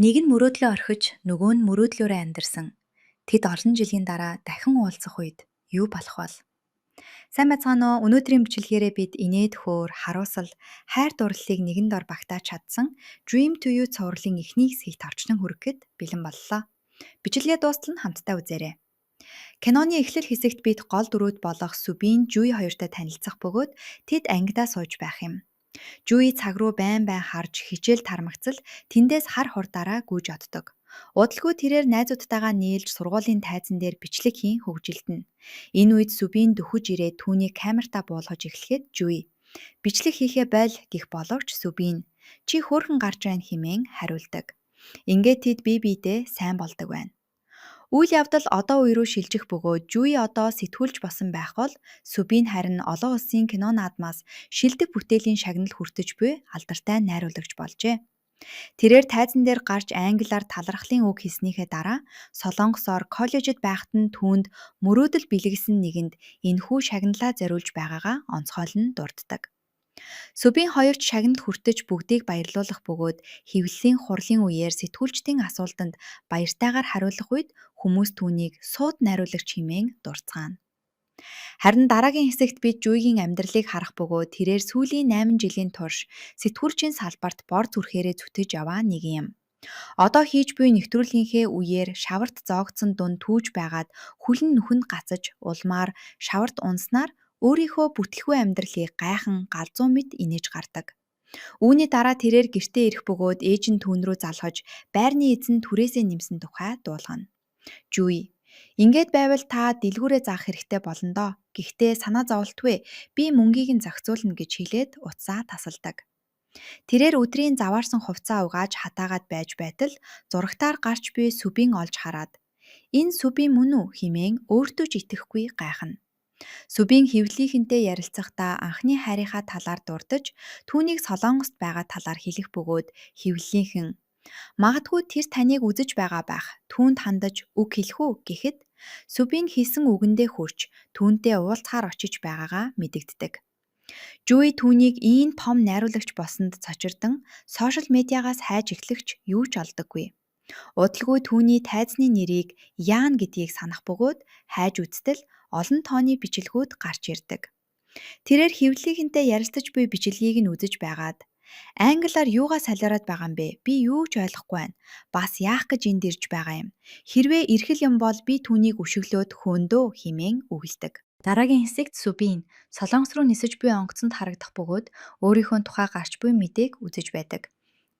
Нэг нь мөрөөдлөө орхиж, нөгөө нь мөрөөдлөөрөө амьдарсан. Тэд олон жилийн дараа дахин уулзах үед юу болох вэ? Сайн байцгаана уу? Өнөөдрийн бичлэгээрээ бид инээд хөөр, харуусал, хайр дурлалыг нэгэн дор багтааж чадсан Dream to You цувралын эхний хэсгийг тавчдан хүрэхэд бэлэн боллоо. Бичлэгээ дуустал нь хамтдаа үзээрэй. Киноны эхлэл хэсэгт бид гол дүрүүд болох Сүбийн, Жуи хоёртой танилцах бөгөөд тэд ангидаа сууж байх юм. Жуи цаг руу байн байн харж хичээл тармагцал тэндээс хар хурдаараа гүйж оддог. Удалгүй тэрээр найзуудтайгаа нийлж сургуулийн тайзан дээр бичлэг хийн хөгжилтөнө. Энэ үед Сүбийн дөхөж ирээд түүнийг камертаа буулгаж эхлэхэд Жуи "Бичлэг хийхээ бойл" гэх боловч Сүбийн "Чи хөөрхөн гарч байна" хэмээн хариулдаг. Ингээд тэд бие биедээ сайн болдог байна. Үйл явдал одоо үе рүү шилжих бөгөөд Жуи одоо сэтгүүлч болсон байх бол Сүбийн харин олон улсын кино наадмаас шилдэг бүтээлийн шагнал хүртэж буй алдартай найруулагч болжээ. Тэрээр тайзан дээр гарч англиар талархлын үг хэлснийхээ дараа Солонгосоор коллежид байхад нь түүнд мөрөөдөл бэлгэсэн нэгэнд энэхүү шагналаа зориулж байгаагаа онцгойлон дурддаг. Сүбийн хоёрч шагналд хүртэж бүгдийг баярлуулах бөгөөд хэвлэлийн хурлын үеэр сэтгүүлчдийн асуултанд баяртайгаар хариулах үед хүмүүс түүнийг сууд найруулагч хэмээн дурцгаана. Харин дараагийн хэсэгт бид Жуйгийн амьдралыг харах бөгөөд тэрээр сүүлийн 8 жилийн турш сэтгүүлчийн салбарт бор зүрхээрээ зүтэж яваа нэг юм. Одоо хийж буй нэвтрүүлгийнхээ үеэр шаварт зоогдсон дунд түүж байгаад хүлэн нүхэнд гацаж улмаар шаварт унснаар өөрийнхөө бүтэлгүй амьдралыг гайхан галзуу мэт инээж гардаг. Үүний дараа тэрээр гэртээ ирэх бөгөөд ээж нь түүн рүү залхаж байрны эзэн түрээсээ нэмсэн тухай дуулгана. Жуи "Ингээд байвал та дэлгүүрээ заах хэрэгтэй болно доо. Гэхдээ санаа зовлтгүй. Би мөнгийг нь зохицуулна" гэж хэлээд утсаа тасалдаг. Тэрээр өдрийн заваарсан хувцас угааж хатаагаад байж байтал зурагтаар гарч буй Сүбийн олж хараад "Энэ Сүби мөн үү" хэмээн өөртөө ч итгэхгүй гайхна. Сүбийн хэвлэлийнхэнтэй ярилцахдаа анхны хайрынхаа талаар дурдж түүнийг Солонгост байгаа талаар хэлэх бөгөөд хэвлэлийнхэн "Магадгүй тэр таныг үзэж байгаа байх. Түүнд хандаж үг хэлэх үү" гэхэд Сүбийн хэлсэн үгэндээ хүрч түүнтэй уулзахаар очиж байгаагаа мэдэгддэг. Жуи түүнийг ийм том найруулагч болсонд цочирдан сошиал медиагаас хайж эхлэгч юу ч олдоггүй. Удалгүй түүний тайзны нэрийг Яан гэдгийг санах бөгөөд хайж үзтэл олон тооны бичлэгүүд гарч ирдэг. Тэрээр хэвлэлийнхэнтэй ярилцаж буй бичлэгийг нь үзэж байгаад "Англиар юугаа солиороод байгаа юм бэ? Би юу ч ойлгохгүй байна. Бас яах гэж энд ирж байгаа юм? Хэрвээ ирхэл юм бол би түүнийг өшөглөөд хөөндөө" хэмээн үгэлдэг. Дараагийн хэсэгт Сүбийн Солонгос руу нисэж буй онгоцонд харагдах бөгөөд өөрийнхөө тухай гарч буй мэдээг үзэж байдаг.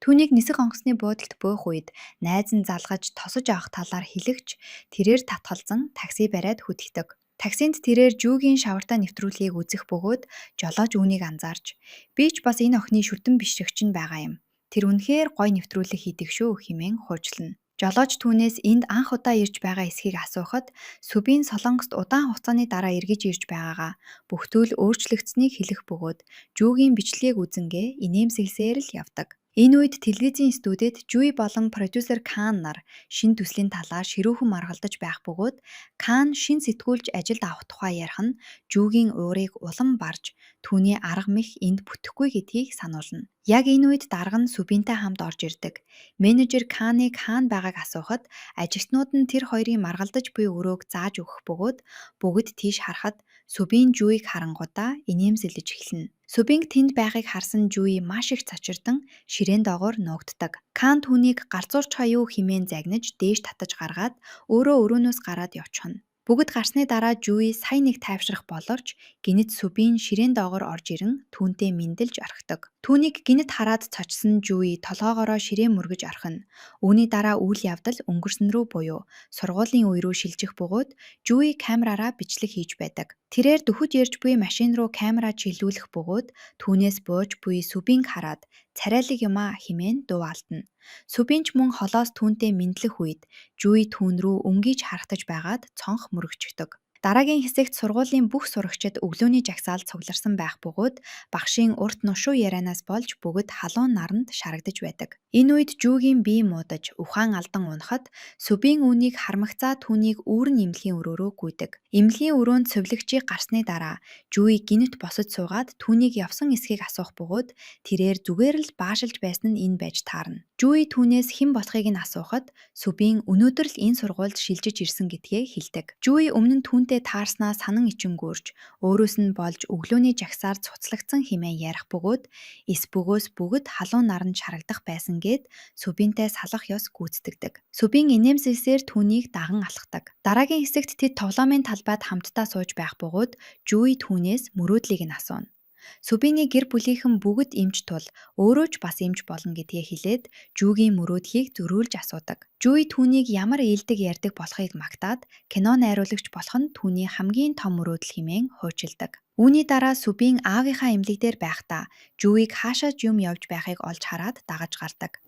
Түүнийг нисэх онгоцны буудалд буух үед найз нь залгаж тосож авах талаар хэлэгч тэрээр татгалзан такси бариад хөдөлгдөг. Таксинд тэрээр Жүүгийн шавартаа нэвтрүүлгийг үзэх бөгөөд жолооч үүнийг анзаарч "Би ч бас энэ охины шүтэн бишрэгч нь байгаа юм. Тэр үнэхээр гоё нэвтрүүлэг хийдэг шүү" хэмээн хуучлана. Жолооч түүнээс энд анх удаа ирж байгаа эсхийг асуухад Сүбийн Солонгост удаан хугацааны дараа эргэж ирж байгаагаа бүх зүйл өөрчлөгдсөнийг хэлэх бөгөөд Жүүгийн бичлэгийг үзэнгээ инээмсэглсээр л явдаг. Энэ үед телевизийн студид Жуи болон продюсер Кан нар шинэ төслийн талаар ширүүхэн маргалдаж байх бөгөөд Кан шинэ сэтгүүлч ажилд авах тухай ярих нь Жүүгийн уурыг улам барж түүний арга мэх энд бүтэхгүй гэдгийг сануулна. Яг энэ үед дарга нь Сүбинтэй хамт орж ирдэг. Менежер Каныг хаана байгааг асуухад ажилтнууд нь тэр хоёрын маргалдаж буй өрөөг зааж өгөх бөгөөд бүгд тийш харахад Сүбийн Жуиг харангуудаа инээмсэглэж эхэлнэ. Сүбинг тэнд байхыг харсан Жуи маш их цочирдан ширээн доогоор нуугддаг. Кан түүнийг "Галзуурч хаяа" хэмээн загнаж дээш татаж гаргаад өөрөө өрөөнөөс гараад явчихна. Бүгд гарсны дараа Жуи сая нэг тайвшрах боловч гинэт Сүбийн ширээн доогоор орж ирэн түүнтэй мэндэлж орхидог. Түүнийг гинэт хараад цочсон Жуи толгоогоороо ширээн мөргөж орхино. Үүний дараа үйл явдал өнгөрсөн рүү буюу сургуулийн үе рүү шилжих бөгөөд Жуи камераараа бичлэг хийж байдаг. Тэрээр дөхөж ярьж буй машин руу камераа чиглүүлэх бөгөөд түүнээс бууж буй Сүбинг хараад "Царайлаг юм аа" хэмээн дуу алдана. Сүбинч мөн холоос түүнтэй мэдлэх үед Жуи түүн рүү өнгийж харагдаж байгаад цонх мөрөгчдөг. Дараагийн хэсэгт сургуулийн бүх сурагчид өглөөний жагсаал цугларсан байх бөгөөд багшийн урт нушуу ярианаас болж бүгд халуун наранд шарагдаж байдаг. Энэ үед Жүүгийн бие муудаж ухаан алдан унахад Сүбийн үүнийг хармагцаа түүнийг үүрэн имлэхийн өрөөрөө гүйдэг. Имлэхийн өрөөнд цувлэгчийг гарсны дараа Жүүи гинэт босож суугаад түүнийг явсан эсхийг асуух бөгөөд тэрээр зүгээр л баашилж байсан нь энэ байж таарна. Жүүи түүнээс хэн болохыг нь асуухад Сүбийн өнөөдөр л энэ сургуульд шилжиж ирсэн гэдгээ хэлдэг. Жүүи өмнө нь түүнтэй таарснаа санан ичингүүрч өөрөөс нь болж өглөөний жагсаар цуцлагдсан хэмээн ярих бөгөөд эс бөгөөс бүгд халуун наранд шарагдах байсан гээд Сүбинтэй салах ёс гүйцэтгэдэг. Сүбин инээмсэглсээр түүнийг даган алхдаг. Дараагийн хэсэгт тэд тоглоомын талбайд хамтдаа сууж байх бөгөөд Жүүи түүнээс мөрөөдлийг нь асууна. Сүбиний гэр бүлийнхэн бүгд эмч тул өөрөө ч бас эмч болно гэдгээ хэлээд Жүүгийн мөрөөдлийг зөрүүлж асуудаг. Жүүи түүнийг ямар ээлдэг ярьдаг болохыг магтаад кино найруулагч болох нь түүний хамгийн том мөрөөдөл хэмээн хуучилдаг. Үүний дараа Сүбийн аавынхаа эмнэлэг дээр байхдаа Жүүийг хаашаач юм явж байхыг олж хараад дагаж гардаг.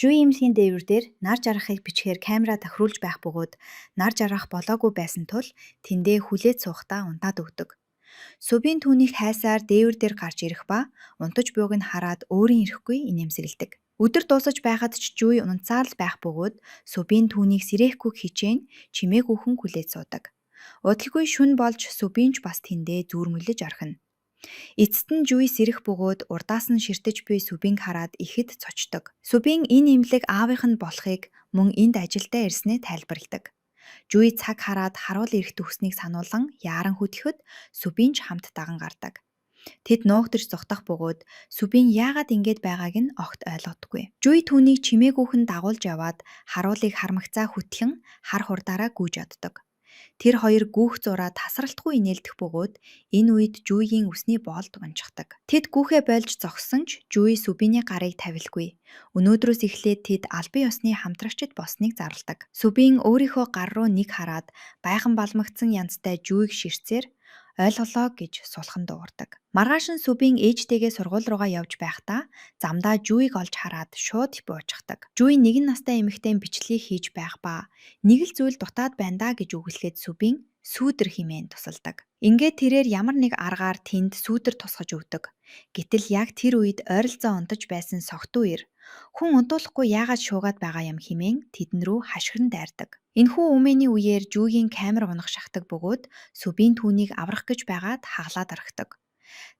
Жүүи эмнэлгийн дээвэр дээр нар жаргахыг бичгээр камера тохируулж байх бөгөөд нар жаргах болоогүй байсан тул тэндээ хүлээд суухдаа унтаад өгдөг. Сүбийн түүнийг хайсаар дээвэр дээр гарч ирэх ба унтаж буйг нь хараад өөрийн ирэхгүй инээмсэглэдэг. Өдөр дуусаж байхад ч Жүүи унтсаар л байх бөгөөд Сүбийн түүнийг сэрээхгүй хичээн чимээгүйхэн хүлээж суудаг. Удалгүй шүн болж Сүбийн ч бас тэндээ зүүрмөлж орхино. Эцэст нь Жүүи сэрэх бөгөөд урдаас нь ширтэж буй Сүбийг хараад ихэд цочдог. Сүбийн энэ имлэг аавынх нь болохыг мөн энд ажилдаа ирснээ тайлбарладаг. Жүүи цаг хараад харуул ирэх төгснийг сануулan яаран хөдлөхөд Сүбийн ч хамт даган гардаг. Тэд нуугдж зогтох бөгөөд Сүбийн яагаад ингэж байгааг нь огт ойлгодоггүй. Жүүи түүнийг чимээгүйхэн дагуулж яваад харуулыг хармагцаа хүтлэн хар хурдаараа гүйж оддог. Тэр хоёр гүүх зураа тасралтгүй инээлдэх бөгөөд энэ үед Жүүигийн үсний боолд унчихдаг. Тэд гүүхээ болж зогссон ч Жүүи Сүбиний гарыг тавилгүй. Өнөөдрөөс эхлээд тэд албан ёсны хамтрагчид болсныг зарладаг. Сүбийн өөрийнхөө гар руу нэг хараад байхан балмагцсан янзтай Жүүиг ширцээр ойлголоо гэж сулхан дуугардаг. Маргааш нь Сүбийн ээжтэйгээ сургууль руугаа явж байхдаа замдаа Жүүиг олж хараад шууд буучгадаг. Жүүи нэгэн настай эмэгтэй бичлэг хийж байх ба нэг л зүйл дутаад байна да гэж үгэлэхэд Сүбийн сүүдэр хэмээн тусалдаг. Ингээд тэрээр ямар нэг аргаар тэнд сүүдэр тусгаж өгдөг. Гэтэл яг тэр үед ойролцоо унтаж байсан согтуу ир хүн унтуулахгүй яагаад шуугаад байгаа юм хэмээн тэдэн рүү хашгиран дайрдаг. Энэхүү үмээний үеэр Жүүгийн камер унах шахдаг бөгөөд Сүбийн түүнийг аврах гэж байгаад хаглаад орхидог.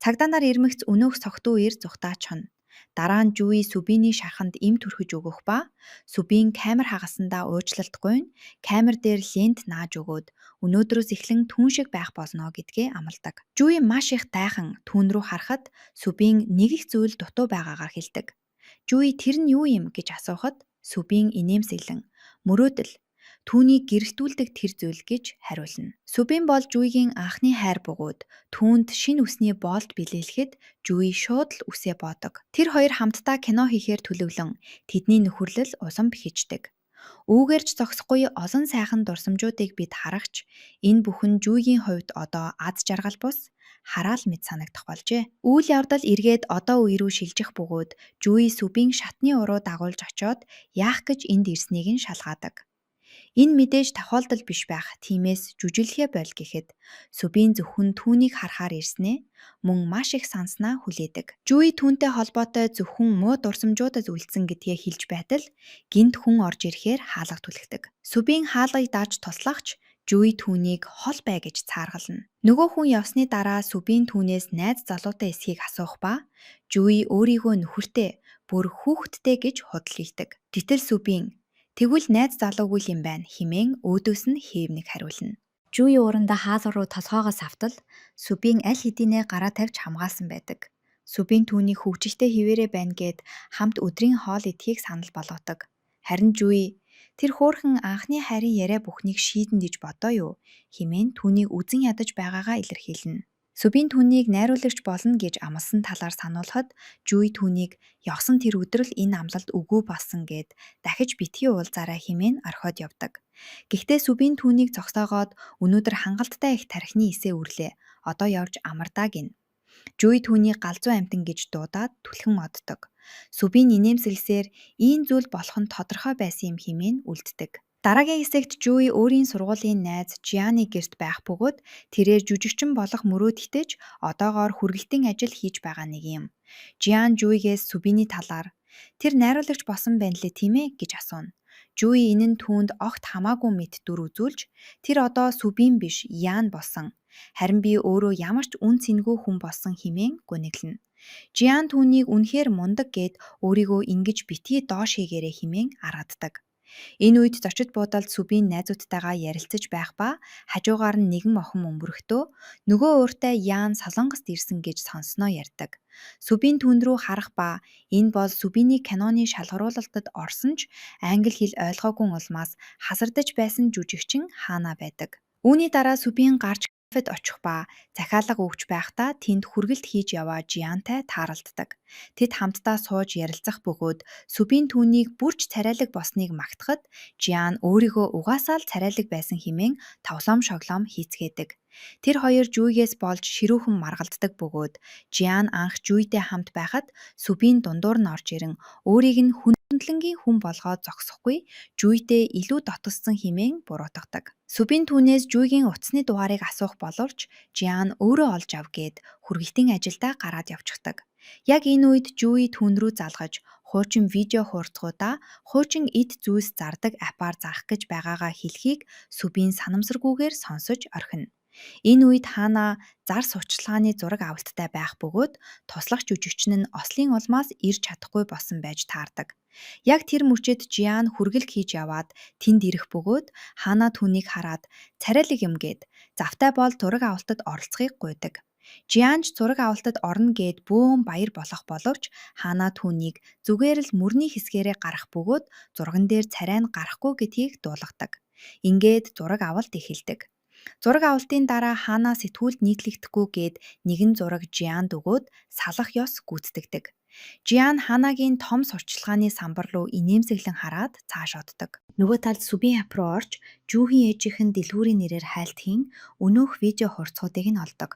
Цагдаа нар ирмэгц өнөөх согтуу ир зүхтаа чоно. Дараа нь Жүүи Сүбиний шарханд эм түрхэж өгөх ба Сүбийн камер хагасандаа уучлалтгүй нь камер дээр лент нааж өгөөд өнөөдрөөс эхлэн түүн шиг байх болно гэдгээ амладаг. Жүүи маш их тайхан түүн рүү харахад Сүбийн нэг их зүйл дутуу байгаагаар хэлдэг. Жүүи тэр нь юу юм гэж асуухад Сүбийн инээмсэглэн мөрөөдөл түүнийг гэрэлтүүлдэг тэр зүйл гэж хариулна. Сүбийн бол Жүүигийн анхны хайр бөгөөд түүнд шинэ үсний боолт билээлэхэд Жүүи шууд л үсээ боодог. Тэр хоёр хамтдаа кино хийхээр төлөвлөн тэдний нөхөрлөл улам бэхждэг. Үүгээр ч зогсохгүй олон сайхан дурсамжуудыг бид харагч энэ бүхэн Жүүигийн хувьд одоо аз жаргал бус хараал мэд санагдах болжээ. Үйл явдал эргээд одоо үе рүү шилжих бөгөөд Жүүи Сүбийн шатны уруу дагуулж очиод яах гэж энд ирснийг нь шалгаадаг. Энэ мэдээж тохиолдол биш байх тиймээс жүжиглэхэ боль гэхэд Сүбийн зөвхөн түүнийг харахаар ирснээ мөн маш их санснаа хүлээдэг. Жүүи түүнтэй холбоотой зөвхөн муу дурсамжуудад үлдсэн гэдгээ хэлж байтал гинт хүн орж ирэхээр хаалга түлхдэг. Сүбийн хаалгыг дааж туслагч Жүүи түүнийг хол бай гэж цааргална. Нөгөө хүн явсны дараа Сүбийн түүнээс найз залуутай эсхийг асуух ба Жүүи өөрийгөө нөхөртэй бүр хүүхэдтэй гэж худал хийдэг. Гэтэл Сүбийн тэгвэл найз залуугүй юм байна хэмээн өөдөөс нь хэвнэг хариулна. Жүүи уурандаа хаалга руу толгоогоос автал Сүбийн аль хэдийнэ гараа тавьж хамгаалсан байдаг. Сүбийн түүнийг хөвгөлтэй хിവэрэ байна гэд хамт өдрийн хоол идэхийг санал болгодог. Харин Жүүи тэр хөөрхөн анхны хайрын яриа бүхнийг шийдэн гэж бодоо юу хэмээн түүнийг үзен ядаж байгаагаа илэрхийлнэ. Сүбийн түүнийг найруулагч болно гэж амласан талаар сануулхад Жүүи түүнийг явсан тэр өдөр л энэ амлалт үгүй болсон гэд дахиж битгий уулзаарай хэмээн орхиод явдаг. Гэхдээ Сүбийн түүнийг зогсоогоод өнөөдөр хангалттай их тархины эсээ үрлээ. Одоо явж амардаа гин. Жүүи түүнийг галзуу амтан гэж дуудаад түлхэн моддог. Сүбийн инээмсэглсээр ийм зүйл болох нь тодорхой байсан юм хэмээн үлддэг. Дараагийн хэсэгт Жуи өөрийн сургуулийн найз Жианы гэрт байх бөгөөд тэрээр жүжигчин болох мөрөөд итэж одоогоор хүргэлтийн ажил хийж байгаа нэг юм. Жиан Жуигээс Сүбиний талаар "Тэр найруулагч болсон байна лээ тийм ээ" гэж асууна. Жуи энэ нь түүнд огт хамаагүй мэт дүр үзүүлж "Тэр одоо Сүбин биш, Ян болсон. Харин би өөрөө ямар ч үн цэнгүй хүн болсон" хэмээн гуниглана. Жиан түүнийг үнэхээр мундаг гэд өөрийгөө ингэж битгий доош хийгээрэй хэмээн аргаддаг. Энэ үед зочид буудалд Сүбийн найзуудтайгаа ярилцаж байх ба хажуугаар нь нэгэн охин өмөрөхдөө нөгөө ууртай Яан Солонгост ирсэн гэж сонсноо ярьдаг. Сүбийн түүнд рүү харах ба энэ бол Сүбиний киноны шалгаруулалтад орсон ч англи хэл ойлгоогүй улмаас хасардаж байсан жүжигчин Хана байдаг. Үүний дараа Сүбийн гарч кафед очих ба захиалга өгч байхдаа тэнд хүргэлт хийж яваа Жиантай тааралддаг. Тэд хамтдаа сууж ярилцах бөгөөд Сүбийн түүнийг бүрч царайлаг босныг магтахад Жиан өөрийгөө угаасаа л царайлаг байсан хэмээн тоглоом шоглоом хийцгээдэг. Тэр хоёр Жуигээс болж ширүүхэн маргалддаг бөгөөд Жиан анх Жуйтэй хамт байхад Сүбийн дундуур нь орж ирэн өөрийг нь хүндлэнгийн хүн болгоод зогсохгүй Жуйтэй илүү дотгоссон хэмээн буруутгадаг. Сүбийн түүнээс Жуйгийн утасны дугаарыг асуух боловч Жиан өөрөө олж ав гэд хүргэлтийн ажилдаа гараад явчихдаг. Яг энэ үед Жуи түүн рүү залгаж хуучин видео хуурцгуудаа хуучин эд зүйлс зардаг апаар зарах гэж байгаагаа хэлхийг Сүбийн санамсаргүйгээр сонсож орхино. Энэ үед Хана зар сурчлагын зураг авалттай байх бөгөөд туслах жүжигчин нь ослын улмаас ирж чадахгүй болсон байж таардаг. Яг тэр мөчид Жиан хүргэлт хийж яваад тэнд ирэх бөгөөд Хана түүнийг хараад "Царайлаг юм" гээд завтай бол зураг авалтад оролцохыг гуйдаг. Жиан ч зураг авалтад орно гэд бөөн баяр болох боловч Хана түүнийг зүгээр л мөрний хэсгээрээ гарах бөгөөд зурган дээр царай нь гарахгүй гэдгийг дуулгадаг. Ингээд зураг авалт эхэлдэг. Зураг авалтын дараа Хана сэтгүүлд нийтлэгдэхгүй гээд нэгэн зураг Жианд өгөөд салах ёс гүйцэтгэдэг. Жиан Ханагийн том сурчлагын самбар руу инээмсэглэн хараад цааш оддог. Нөгөө талд Сүбийн ап руу орж Жүүхийн ээжийнхэн дэлгүүрийн нэрээр хайлтхийн өнөөх видео хурцгуудыг нь олдог.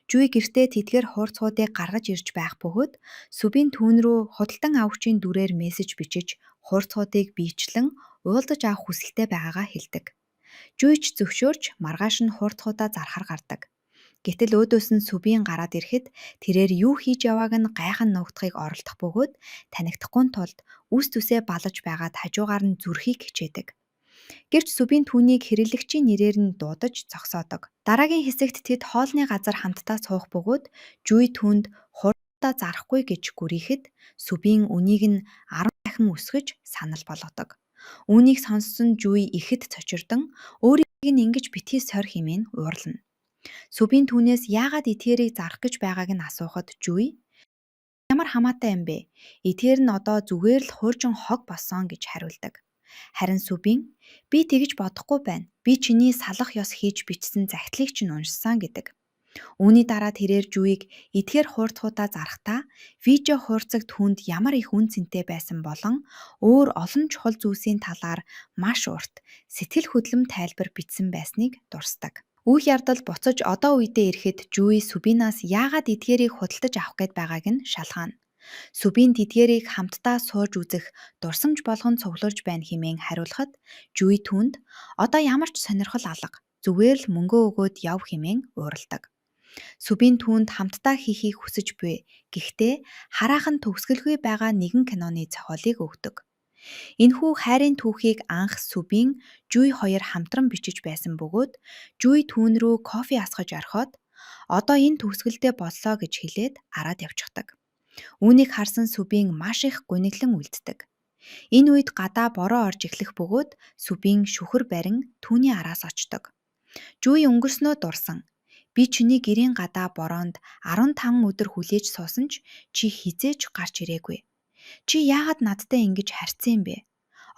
Жуй гэртээ тэдгээр хурцгуудыг гаргаж ирж байх бөгөөд Сүбийн түүн рүү худалдан авагчийн дүрээр мессеж бичиж хурцгуудыг биечлэн уулзаж авах хүсэлтэй байгаагаа хэлдэг. Жуйч зөвшөөрч маргааш нь хурцгуудаа зархаар гардаг. Гэтэл өөдөөс нь Сүбийн гараад ирэхэд тэрээр юу хийж явааг нь гайхан нуугдахыг оролдох бөгөөд танигдахгүй тулд үс түсээ балаж байгаад хажуугаар нь зүрхийг хичээдэг. Гэвч Сүбийн түүнийг хэрэглэгчийн нэрээр нь дуудаж зогсоодог. Дараагийн хэсэгт тэд хоолны газар хамтдаа суух бөгөөд Жуй түүнд хурдаа зарахгүй гэж гүрийхэд Сүбийн үнийг нь 10 дахин өсгөж санал болгодог. Үүнийг сонссон Жуй ихэд цочирдон өөрийг нь ингэж битгий сорь хэмээн уурлана. Сүбийн түүнээс яагаад этээрийг зарах гэж байгааг нь асуухад Жуй "Ямар хамаатай юм бэ? Этээр нь одоо зүгээр л хууржин хог болсон" гэж хариулдаг. Харин Сүбийн "Би тэгж бодохгүй байна. Би чиний салах ёс хийж бичсэн захидлыг чинь уншсан" гэдэг. Үүний дараа тэрээр Жуйг эдгээр хуурцгуудаа зарахтаа видео хуурцаг түүнд ямар их үн цэнтэй байсан болон өөр олон чухал зүйлсийн талаар маш урт сэтгэл хөдлөм тайлбар бичсэн байсныг дурсдаг. Үх ярдал буцаж одоо үедээ ирэхэд Жуй Сүбинаас яагаад эдгээрийг худалдаж авах гээд байгааг нь шалгаана. Сүбийн тэдгээрийг хамтдаа сууж үзэх дурсамж болгон цуглуулж байна хэмээн хариулахад Жуй түүнд "Одоо ямар ч сонирхол алга. Зүгээр л мөнгөө өгөөд яв" хэмээн уурладаг. Сүбийн түүнд хамтдаа хийхийг хүсэж буй. Гэхдээ хараахан төгсгөлгүй байгаа нэгэн киноны зохиолыг өгдөг. Энэхүү хайрын түүхийг анх Сүбийн Жуй хоёр хамтран бичиж байсан бөгөөд Жуй түүн рүү кофе асгаж орхиод "Одоо энэ төгсгөлдөө боллоо" гэж хэлээд араад явчихдаг. Үүнийг харсан Сүбийн маш их гуниглан үлддэг. Энэ үед гадаа бороо орж эхлэх бөгөөд Сүбийн шүхэр барин түүний араас очдог. Жуй өнгөрснөө дурсан. "Би чиний гэрийн гадаа бороонд 15 өдөр хүлээж суусан ч чи хизээж гарч ирээгүй. Чи яагаад надтай ингэж харьцсан юм бэ?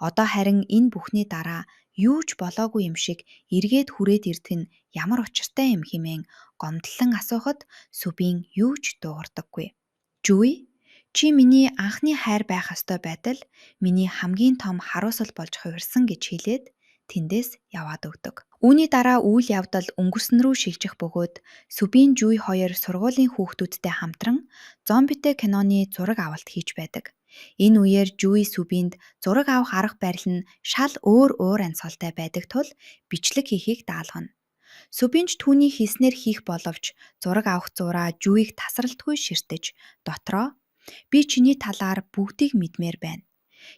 Одоо харин энэ бүхний дараа юу ч болоогүй юм шиг эргээд хүрээд ирдэг нь ямар учиртай юм" хэмээн гомдлон асуухад Сүбийн юу ч дуугардаггүй. Жуй "Чи миний анхны хайр байх ёстой байтал миний хамгийн том харуусал болж хувирсан" гэж хэлээд тэндээс яваад өгдөг. Үүний дараа үйл явдал өнгөрсөн рүү шилжих бөгөөд Сүбийн Жуй хоёр сургуулийн хүүхдүүдтэй хамтран зомбитэй киноны зураг авалт хийж байдаг. Энэ үеэр Жуи Сүбинд зураг авах арга барил нь шал өөр амьсгалтай байдаг тул бичлэг хийхийг даалгана. Сүбин ч түүний хийснээр хийх боловч зураг авах зураа Жуиг тасралтгүй ширтэж дотроо "Би чиний талаар бүгдийг мэдмээр байна.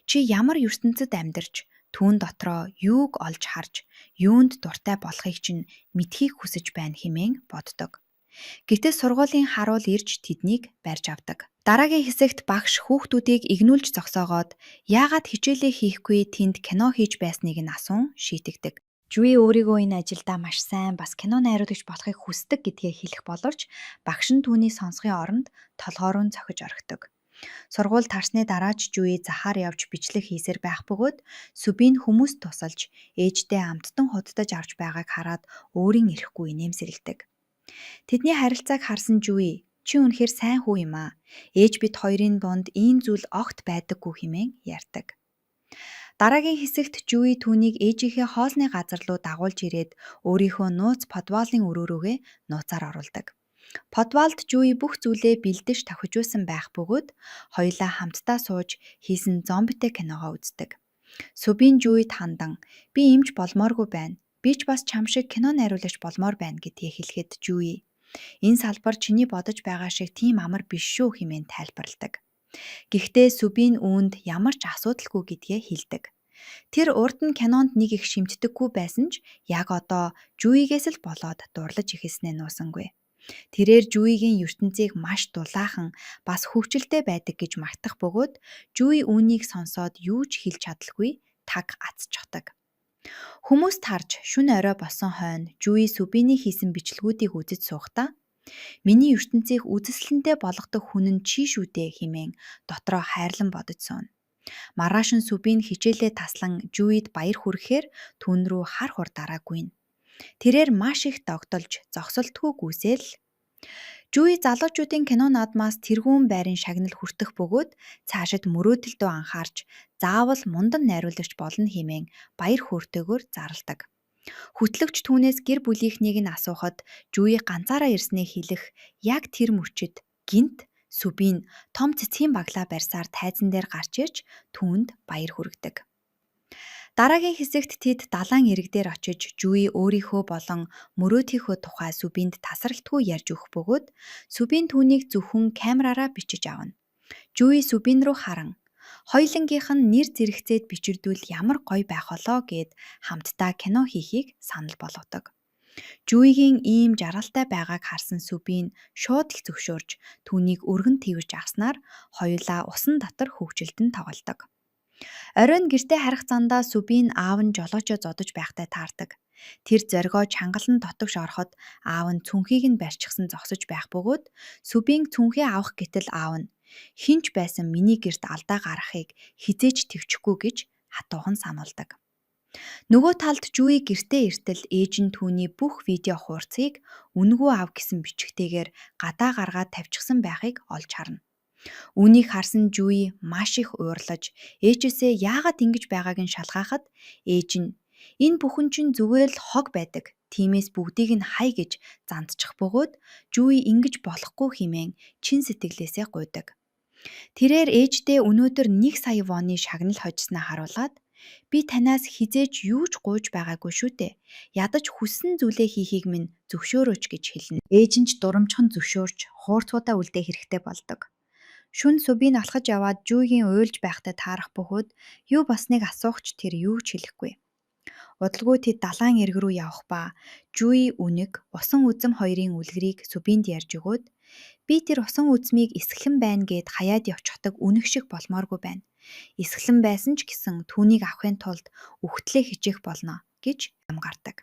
Чи ямар ертөнцид амьдарч түүн дотроо юуг олж харж юунд дуртай болохыг чинь мэдхийг хүсэж байна" хэмээн боддог. Гэтэл сургуулийн харуул ирж тэднийг барьж авдаг. Дараагийн хэсэгт багш хүүхдүүдийг игнүүлж зогсоогоод яагаад хичээлээ хийхгүй тэнд кино хийж байсныг нь асуун шийтгдэг. Жуи өөрийгөө энэ ажилдаа маш сайн бас кино найруулагч болохыг хүсдэг гэдгээ хэлэх боловч багш нь түүний сонсохын оронд толгоороо цохиж орхидог. Сургууль тарсны дараа ч Жуи захаар явж бичлэг хийсээр байх бөгөөд Сүбин хүмүүст тусалж ээжтэй амттан худалдаж авч байгааг хараад өөрийн ирэхгүй инээмсэглэдэг. Тэдний харилцааг харсан Жуи "Чи үнэхээр сайн хүү юм аа. Ээж бид хоёрын донд ийм зүйл огт байдаггүй" хэмээн ярьдаг. Дараагийн хэсэгт Жуи түүнийг ээжийнхээ хоолны газар руу дагуулж ирээд өөрийнхөө нууц подвалын өрөөрөөгөө нууцаар оруулдаг. Подвалд Жуи бүх зүйлээ бэлдэж тохижуулсан байх бөгөөд хоёулаа хамтдаа сууж хийсэн зомбитэй киногоо үздэг. Сүбин Жуид хандан "Би эмч болмооргүй байна. Би ч бас чам шиг кино найруулагч болмоор байна" гэдгийг хэлэхэд Жуи "Энэ салбар чиний бодож байгаа шиг тийм амар биш шүү" хэмээн тайлбарладаг. Гэхдээ Сүбин үүнд ямар ч асуудалгүй гэдгээ хэлдэг. Тэр урд нь кинонд нэг их шимтдэггүй байсан ч яг одоо Жуигээс л болоод дурлаж ихэлснээ нуусангүй. Тэрээр Жуигийн ертөнцийг маш дулаахан бас хөвгчлөлтэй байдаг гэж магтах бөгөөд Жуи үүнийг сонсоод юу ч хэлж чадалгүй таг атсчихдаг. Хүмүүс тарж шөнө орой болсон хойно Жуи Сүбиний хийсэн бичлэгүүдийг үзэж суухдаа "Миний ертөнцийг үзэсгэлэнтэй болгодог хүн нь чи шүү дээ" хэмээн дотроо хайрлан бодож сууна. Маргааш нь Сүбин хичээлээ таслан Жуид баяр хүргэхээр түүн рүү хар хур дараагүй. Тэрээр маш их догдолж зогсолтгүй гүйсээл Жуи залуучуудын кино наадмаас тэргүүн байрын шагнал хүртэх бөгөөд цаашид мөрөөдөлдөө анхаарч заавал мундан найруулагч болно хэмээн баяр хөөртэйгээр зарладаг. Хөтлөгч түүнээс гэр бүлийнхнийг нь асуухад Жуи ганцаараа ирснээ хэлэх яг тэр мөчид гинт Сүбин том цэцгийн баглаа барьсаар тайзан дээр гарч ирж түүнд баяр хүргэдэг. Дараагийн хэсэгт тэд далайн эрэг дээр очиж Жуи өөрийнхөө болон мөрөөдийнхөө тухай Сүбинд тасралтгүй ярьж өгөх бөгөөд Сүбин түүнийг зөвхөн камераараа бичиж авна. Жуи Сүбин рүү харан "Хоёулангийнх нь нэр зэрэгцээд бичирдвэл ямар гоё байх болоо" гэд хамтдаа кино хийхийг санал болгодог. Жуигийн ийм жаргалтай байгааг харсан Сүбин шууд л зөвшөөрж түүнийг өргөн тэгж авснаар хоёулаа усан дотор хөвгчлөлтөнд тоглодог. Оройн гэртээ харах зандаа Сүбин аав нь жолоочоо зодож байхтай таардаг. Тэр зоргоо чангалан дотогш ороход аав нь цүнхийг нь барьчихсан зогсож байх бөгөөд Сүбин цүнхээ авах гэтэл аав нь "Хинч байсан миний гэрт алдаа гаргахыг хизээж төвчгүй" гэж хатуухан сануулдаг. Нөгөө талд Жуи гэртээ иртэл ээж нь түүний бүх видео хуурцгийг "Үнэгүй аав" гэсэн бичгтэйгээр гадаа гаргаад тавьчихсан байхыг олж харна. Үүнийг харсан Жуи маш их уурлаж ээжээсээ яагаад ингэж байгааг нь шалгаахад ээж нь "Энэ бүхэн чинь зүгээр л хог байдаг. Тиймээс бүгдийг нь хай" гэж зандчих бөгөөд Жуи ингэж болохгүй хэмээн чин сэтгэлээсээ гуйдаг. Тэрээр ээждээ өнөөдөр 1 сая воны шагнал хожсноо харуулад "Би танаас хизээж юу ч гуйж байгаагүй шүү дээ. Ядаж хүссэн зүйлээ хийхийг минь зөвшөөрөөч" гэж хэлнэ. Ээж нь ч дурамжхан зөвшөөрч хуурцуудаа үлдээх хэрэгтэй болдог. Шүн Сүбин алхаж яваад Жуигийн уйлж байхтай таарах бөгөөд юу басныг асуух ч тэр юу ч хэлэхгүй. Удалгүй тэд далайн эрг рүү явах ба Жуи үнэг усан үзэм хоёрын үлгэрийг Сүбинд ярьж өгөөд "Би тэр усан үзмийг эсгэлэн байна гэд хаяад явчихдаг үнэг шиг болмооргүй байна. Эсгэлэн байсан ч гэсэн түүнийг авахын тулд үхтлээ хичээх болно" гэж хамгаардаг.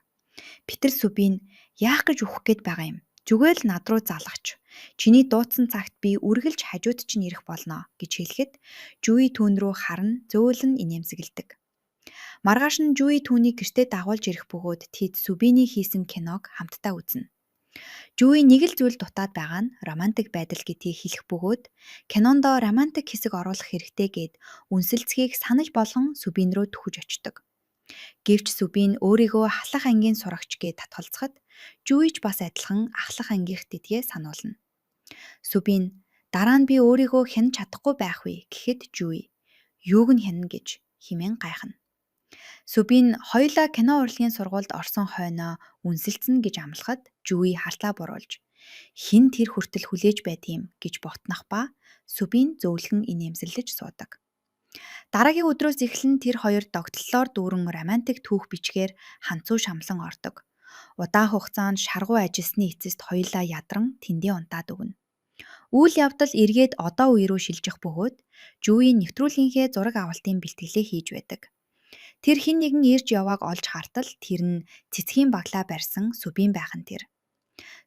Битэр Сүбин "Яах гэж үхэх гээд байгаа юм? Зүгээр л над руу залгач. Чиний дуудсан цагт би үргэлж хажууд чинь ирэх болно" гэж хэлэхэд Жуи түүн рүү харан зөөлөн инээмсэглэдэг. Маргааш нь Жуи түүнийг гэртээ дагуулж ирэх бөгөөд тэд Сүбиний хийсэн киног хамтдаа үзнэ. Жуи нэг л зүйл дутаад байгаа нь романтик байдал гэдгийг хэлэх бөгөөд кинондоо романтик хэсэг оруулах хэрэгтэй гэд үнсэлцгийг санаж болгон Сүбин рүү түхэж очдог. Гэвч Сүбин өөрийгөө ахлах ангийн сурагч гэж татгалзахад Жуи ч бас адилхан ахлах ангийнх гэдгээ сануулна. Сүбин Дараа нь би өөрийгөө хянаж чадахгүй байх вэ гэхэд Жуи юуг нь хянана гэж хэмээн гайхна. Сүбийн хоёулаа кино урлагийн сургуульд орсон хойноо үнсэлцэн гэж амлахад Жуи хартаа буруулж хэн тэр хүртэл хүлээж байдгийм гэж ботнох ба Сүбийн зөвлгөн инээмсэглэж суудаг. Дараагийн өдрөөс эхлэн тэр хоёр догтлолоор дүүрэн романтик түүх бичгээр ханцуу шамлан ордог. Удаан хугацаанд шаргуу ажилласны эцэст хоёулаа ядран тэндээ унтаад өгнө. Үйл явдал эргээд одоо үе рүү шилжих бөгөөд Жуи нэвтрүүлгийнхээ зураг авалтын бэлтгэлээ хийж байдаг. Тэр хэн нэгэн ирж явааг олж хартал тэр нь цэцгийн баглаа барьсан Сүбийн байх нь тэр.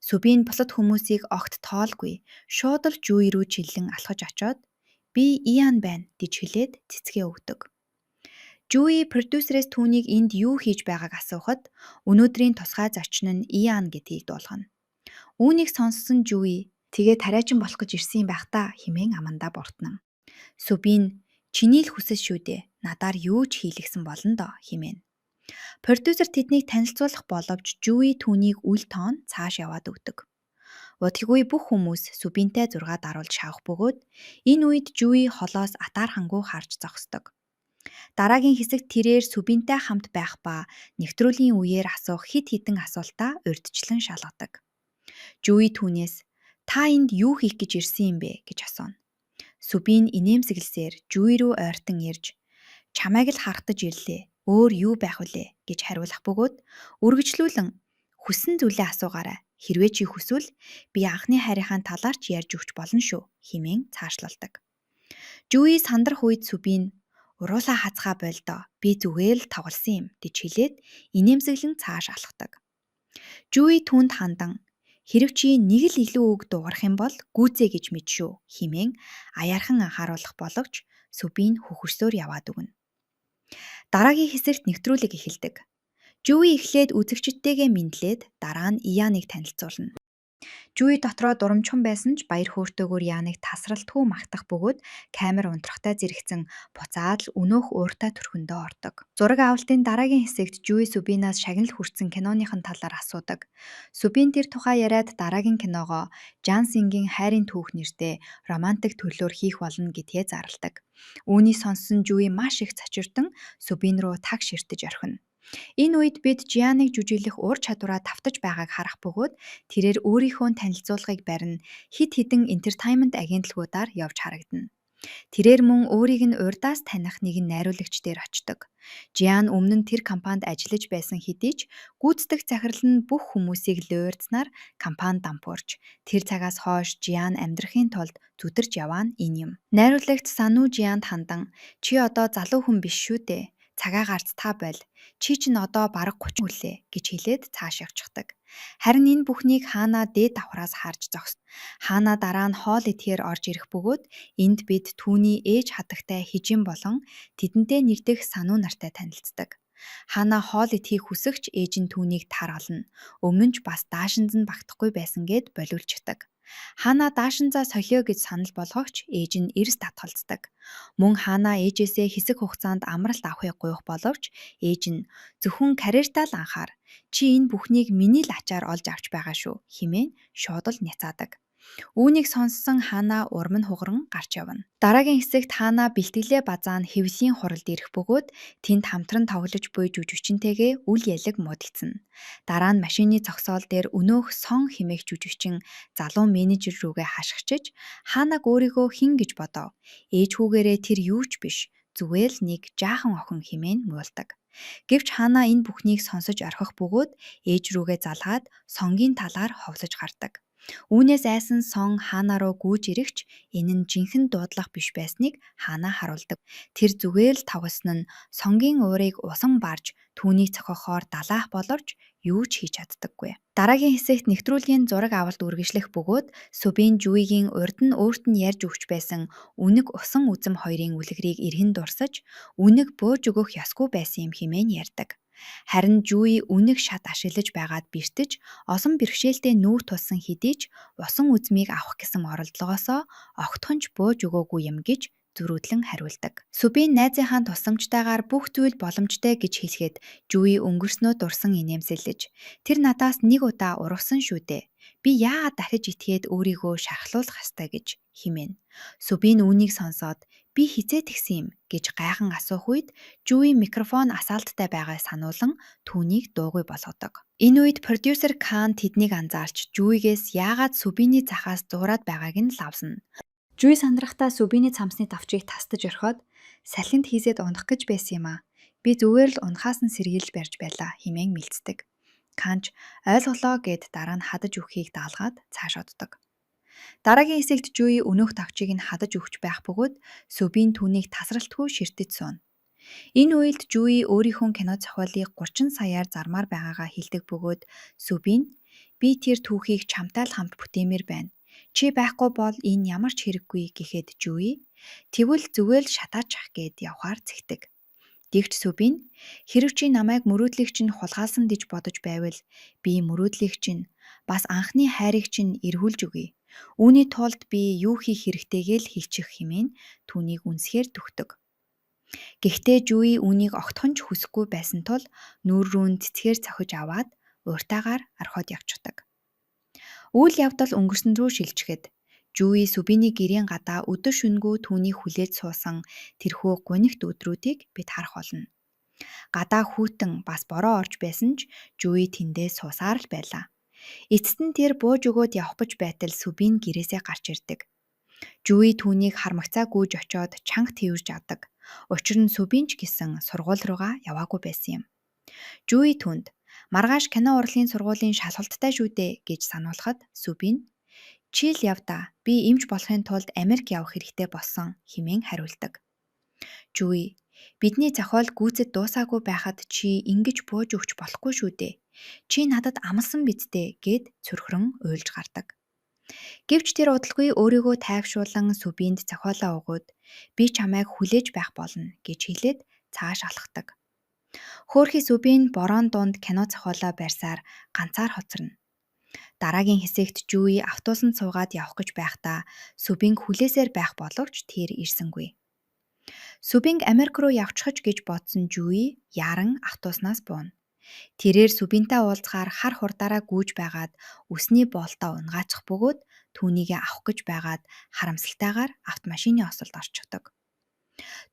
Сүбийн бусад хүмүүсийг огт тоолгүй шууд л Жуи рүү чиллэн алхаж очоод би Иан байна гэж хэлээд цэцгээ өгдөг. Жуи продюсерээс түүнийг энд юу хийж байгааг асуухад өнөөдрийн тусгай зочин нь Иан гэдгийг дуулгана. Үүнийг сонссон Жуи тэгээ тариачин болох гэж ирсэн юм байх та хэмээн амандаа буртнан. Сүбийн чиний л хүсэл шүү дээ. Надаар юу ч хийлгсэн болно доо хэмээн. Продюсер тэднийг танилцуулах боловч Жуи түүнийг үл тоон цааш яваад өгдөг. Удалгүй бүх хүмүүс Сүбинтэй зураг даруулж шавах бөгөөд энэ үед Жуи холоос атаархангүй харж зогсдог. Дараагийн хэсэгт тэрээр Сүбинтэй хамт байх ба нэвтрүүлгийн үеэр асуух хэд хэдэн асуултаа урьдчилан шалгадаг. Жуи түүнээс та энд юу хийх гэж ирсэн юм бэ гэж асууна. Сүбин инээмсэглсээр Жуи рүү ойртон ирж чамайг л харагдаж ирлээ. Өөр юу байх вүлээ гэж хариулах бөгөөд үргэлжлүүлэн хүссэн зүйлээ асуугаарай. Хэрвээ чи хүсвэл би анхны хайрынхаа талаар ч ярьж өгч болно шүү хэмээн цаашлуулдаг. Жуи сандрах үед Сүбин уруулаа хацгаа болдоо. Би зүгээр л тоглосон юм гэж хэлээд инээмсэглэн цааш алхдаг. Жуи түүнд хандан хэрв чи нэг л илүү үг дуурах юм бол гүйцээ гэж мэд шүү хэмээн аяархан анхааруулах боловч Сүбин хөхөрсөөр яваад өгнө. Дараагийн хэсэгт нэвтрүүлэг эхэлдэг. Жуи эхлээд үзэгчдтэйгээ мэдлээд дараа нь Ианыг танилцуулна. Жуи дотроо дурамчхан байсан ч баяр хөөртэйгээр Ианыг тасралтгүй магтах бөгөөд камер унтрахтай зэрэгцэн буцаад л өнөөх ууртай төрхөндөө ордог. Зураг авалтын дараагийн хэсэгт Жуи Сүбинаас шагнал хүртсэн киноныхын талаар асуудаг. Сүбин тэр тухай яриад дараагийн киногоо Жан Сингийн Хайрын түүх нэртэй романтик төрлөөр хийх болно гэдгээ зарладаг. Үүнийг сонссон Жуи маш их цочирдон Сүбин руу таг ширтэж орхино. Энэ үед бид Жианыг жүжиглэх ур чадвараа давтаж байгааг харах бөгөөд тэрээр өөрийнхөө танилцуулгыг барина хид хідэн entertainment агентлагуудаар явж харагдана. Тэрээр мөн өөрийг нь урдаас таних нэгэн найруулагч дээр очдог. Жиан өмнө нь тэр компанид ажиллаж байсан хэдий ч гүйцэтгэх захирал нь бүх хүмүүсийг луурдсанаар компанид дампуурч тэр цагаас хойш Жиан амьдрахын тулд зүдэрч яваа нь энэ юм. Найруулагч Сану Жианд хандан чи одоо залуу хүн биш шүү дээ. Цагаа гарц та боль. Чи чинь одоо бараг 30 хүлээ гэж хэлээд цааш явчихдаг. Харин энэ бүхнийг Хаана дээд давхраас харж зогсно. Хаана дараа нь хоол идэхээр орж ирэх бөгөөд энд бид түүний ээж хатагтай хижин болон тэдэнтэй нэрдэх Сану нартай танилцдаг. Хаана хоол идэхийг хүсэгч ээж нь түүнийг тар олно. Өмнө нь ч бас даашинз нь багтахгүй байсан гэд болиулчдаг. Хаана даашинзаа солио гэж санал болгогч ээж нь эрс татгалздаг. Мөн Хаана ээжээсээ хэсэг хугацаанд амралт авахыг гуйх боловч ээж нь зөвхөн карьертаа л анхаар. Чи энэ бүхнийг миний л ачаар олж авч байгаа шүү хэмээн шууд л няцаадаг. Үүнийг сонссон Хаана урам нь хугаран гарч явна. Дараагийн хэсэгт Хаана бэлтгэлээ базаан хэвлийн хуралд ирэх бөгөөд тэнд хамтран тоглож буй жүжигчинтэйгээ үл ялэг муудагцна. Дараа нь машины зогсоол дээр өнөөх Сон хэмээх жүжигчин залуу менежер рүүгээ хашгичиж Хаанаг өөрийгөө хэн гэж бодов. Ээжхүүгээрээ тэр юу ч биш. Зүгээр л нэг жаахан охин хэмээн муулдаг. Гэвч Хаана энэ бүхнийг сонсож орхих бөгөөд ээж рүүгээ залгаад Сонгийн талаар ховлож гардаг. Үүнээс айсан Сон Хаана руу гүйж ирэгч энэ нь жинхэнэ дуудлага биш байсныг Хаана харуулдаг. Тэр зүгээр л тавгасан нь Сонгийн уурыг усан барж түүнийг цохохоор далаах боловч юу ч хийж чаддаггүй. Дараагийн хэсэгт нэвтрүүлгийн зураг авалт үргэлжлэх бөгөөд Сүбин Жуигийн урд нь өөрт нь ярьж өгч байсан үнэг усан үзэм хоёрын үлгэрийг эргэн дурсаж үнэг бөөж өгөх ёсгүй байсан юм хэмээн ярьдаг. Харин Жуи үнэг шат ашиглаж байгаад бэртэж осон бэрхшээлтэй нүүр тулсан хэдий ч усан үзмийг авах гэсэн оролдлогоосоо огтхон ч бөөж өгөөгүй юм гэж зөрүүдлэн хариулдаг. Сүбийн найзынхаа тусламжтайгаар бүх зүйл боломжтой гэж хэлэхэд Жуи өнгөрснөө дурсан инээмсэглэж "Тэр надаас нэг удаа урвсан шүү дээ. Би яагаад дахиж итгээд өөрийгөө шархлуулах ёстой" гэж хэмээнэ. Сүбийн үүнийг сонсоод "Би хизээ тэгсэн юм" гэж гайхан асуух үед Жуи микрофон асаалттай байгааг сануулan түүнийг дуугүй болгодог. Энэ үед продюсер Кан тэднийг анзаарч Жуигээс яагаад Сүбиний захаас зуураад байгааг нь лавсна. Жуи сандрахтаа Сүбиний цамсны давчийг тастаж орхиод "Салхинд хийсэд унах гэж байсан юм аа. Би зүгээр л унахаас нь сэргийлж барьж байлаа" хэмээн мэлцдэг. Канч "Ойлголоо" гэд дараа нь хадаж өгөхийг даалгаад цааш оддог. Дараагийн хэсэгт Жуи өнөөх давчийг нь хадаж өгч байх бөгөөд Сүбийн түүнийг тасралтгүй ширтэж сууна. Энэ үед Жуи өөрийнхөө кино зохиолыг 30 саяар зармаар байгаагаа хэлдэг бөгөөд Сүбийн "Би тэр түүхийг чамтай л хамт бүтээмээр байна. Чи байхгүй бол энэ ямар ч хэрэггүй" гэхэд Жуи "Тэгвэл зүгээр л шатаачих" гэд явхаар зэгтэг. Тэгж Сүбийн "Хэрэв чи намайг мөрөөдлийг чинь хулгайлсан гэж бодож байвал би мөрөөдлийг чинь бас анхны хайрыг чинь эргүүлж өгье. Үүний тулд би юу хийх хэрэгтэйгээ л хэлчих" хэмээн түүнийг үнсгээр түгтэг. Гэхдээ Жуи үүнийг огтхон ч хүсэхгүй байсан тул нүүр рүү нь цэцгээр цохиж аваад уртаагаар орхиод явчихдаг. Үйл явдал өнгөрсөн рүү шилжихэд Жуи Сүбиний гэрийн гадаа өдөр шөнөгүй түүнийг хүлээж суусан тэрхүү гунигт өдрүүдийг бид харах болно. Гадаа хүйтэн бас бороо орж байсан ч Жуи тэндээ суусаар л байлаа. Эцэст нь тэр бууж өгөөд явах гэж байтал Сүбийн гэрээсээ гарч ирдэг. Жуи түүнийг хармагцаа гүйж очоод чанга тэрвэрж авдаг. Учир нь Сүбийн ч гэсэн сургууль руугаа яваагүй байсан юм. Жуи түнд "Маргааш кино урлагийн сургуулийн шалгалттай шүү дээ" гэж сануулхад Сүбийн "Чи л яв да. Би эмч болохын тулд Америк явах хэрэгтэй болсон" хэмээн хариулдаг. Жуи "Бидний зохиол гүйцэд дуусаагүй байхад чи ингэж бууж өгч болохгүй шүү дээ. Чи надад амласан биз дээ" гэд цөрхрөн уйлж гардаг. Гэвч тэр удалгүй өөрийгөө тайвшруулан Сүбинд зохиолоо өгөөд "Би чамайг хүлээж байх болно" гэж хэлээд цааш алхдаг. Хөөрхий Сүбийн борон дунд кино зохиолоо барьсаар ганцаар хоцорно. Дараагийн хэсэгт Жуи автобусанд суугаад явах гэж байхдаа Сүбинг хүлээсээр байх боловч тэр ирсэнгүй. Сүбинг Америк руу явчихж гэж бодсон Жуи яран автобуснаас бууна. Тэрээр Сүбинтэй уулзахаар хар хурдаараа гүйж байгаад үсний болтоо унгаачих бөгөөд түүнийгээ авах гэж байгаад харамсалтайгаар автомашины осолд орчихдог.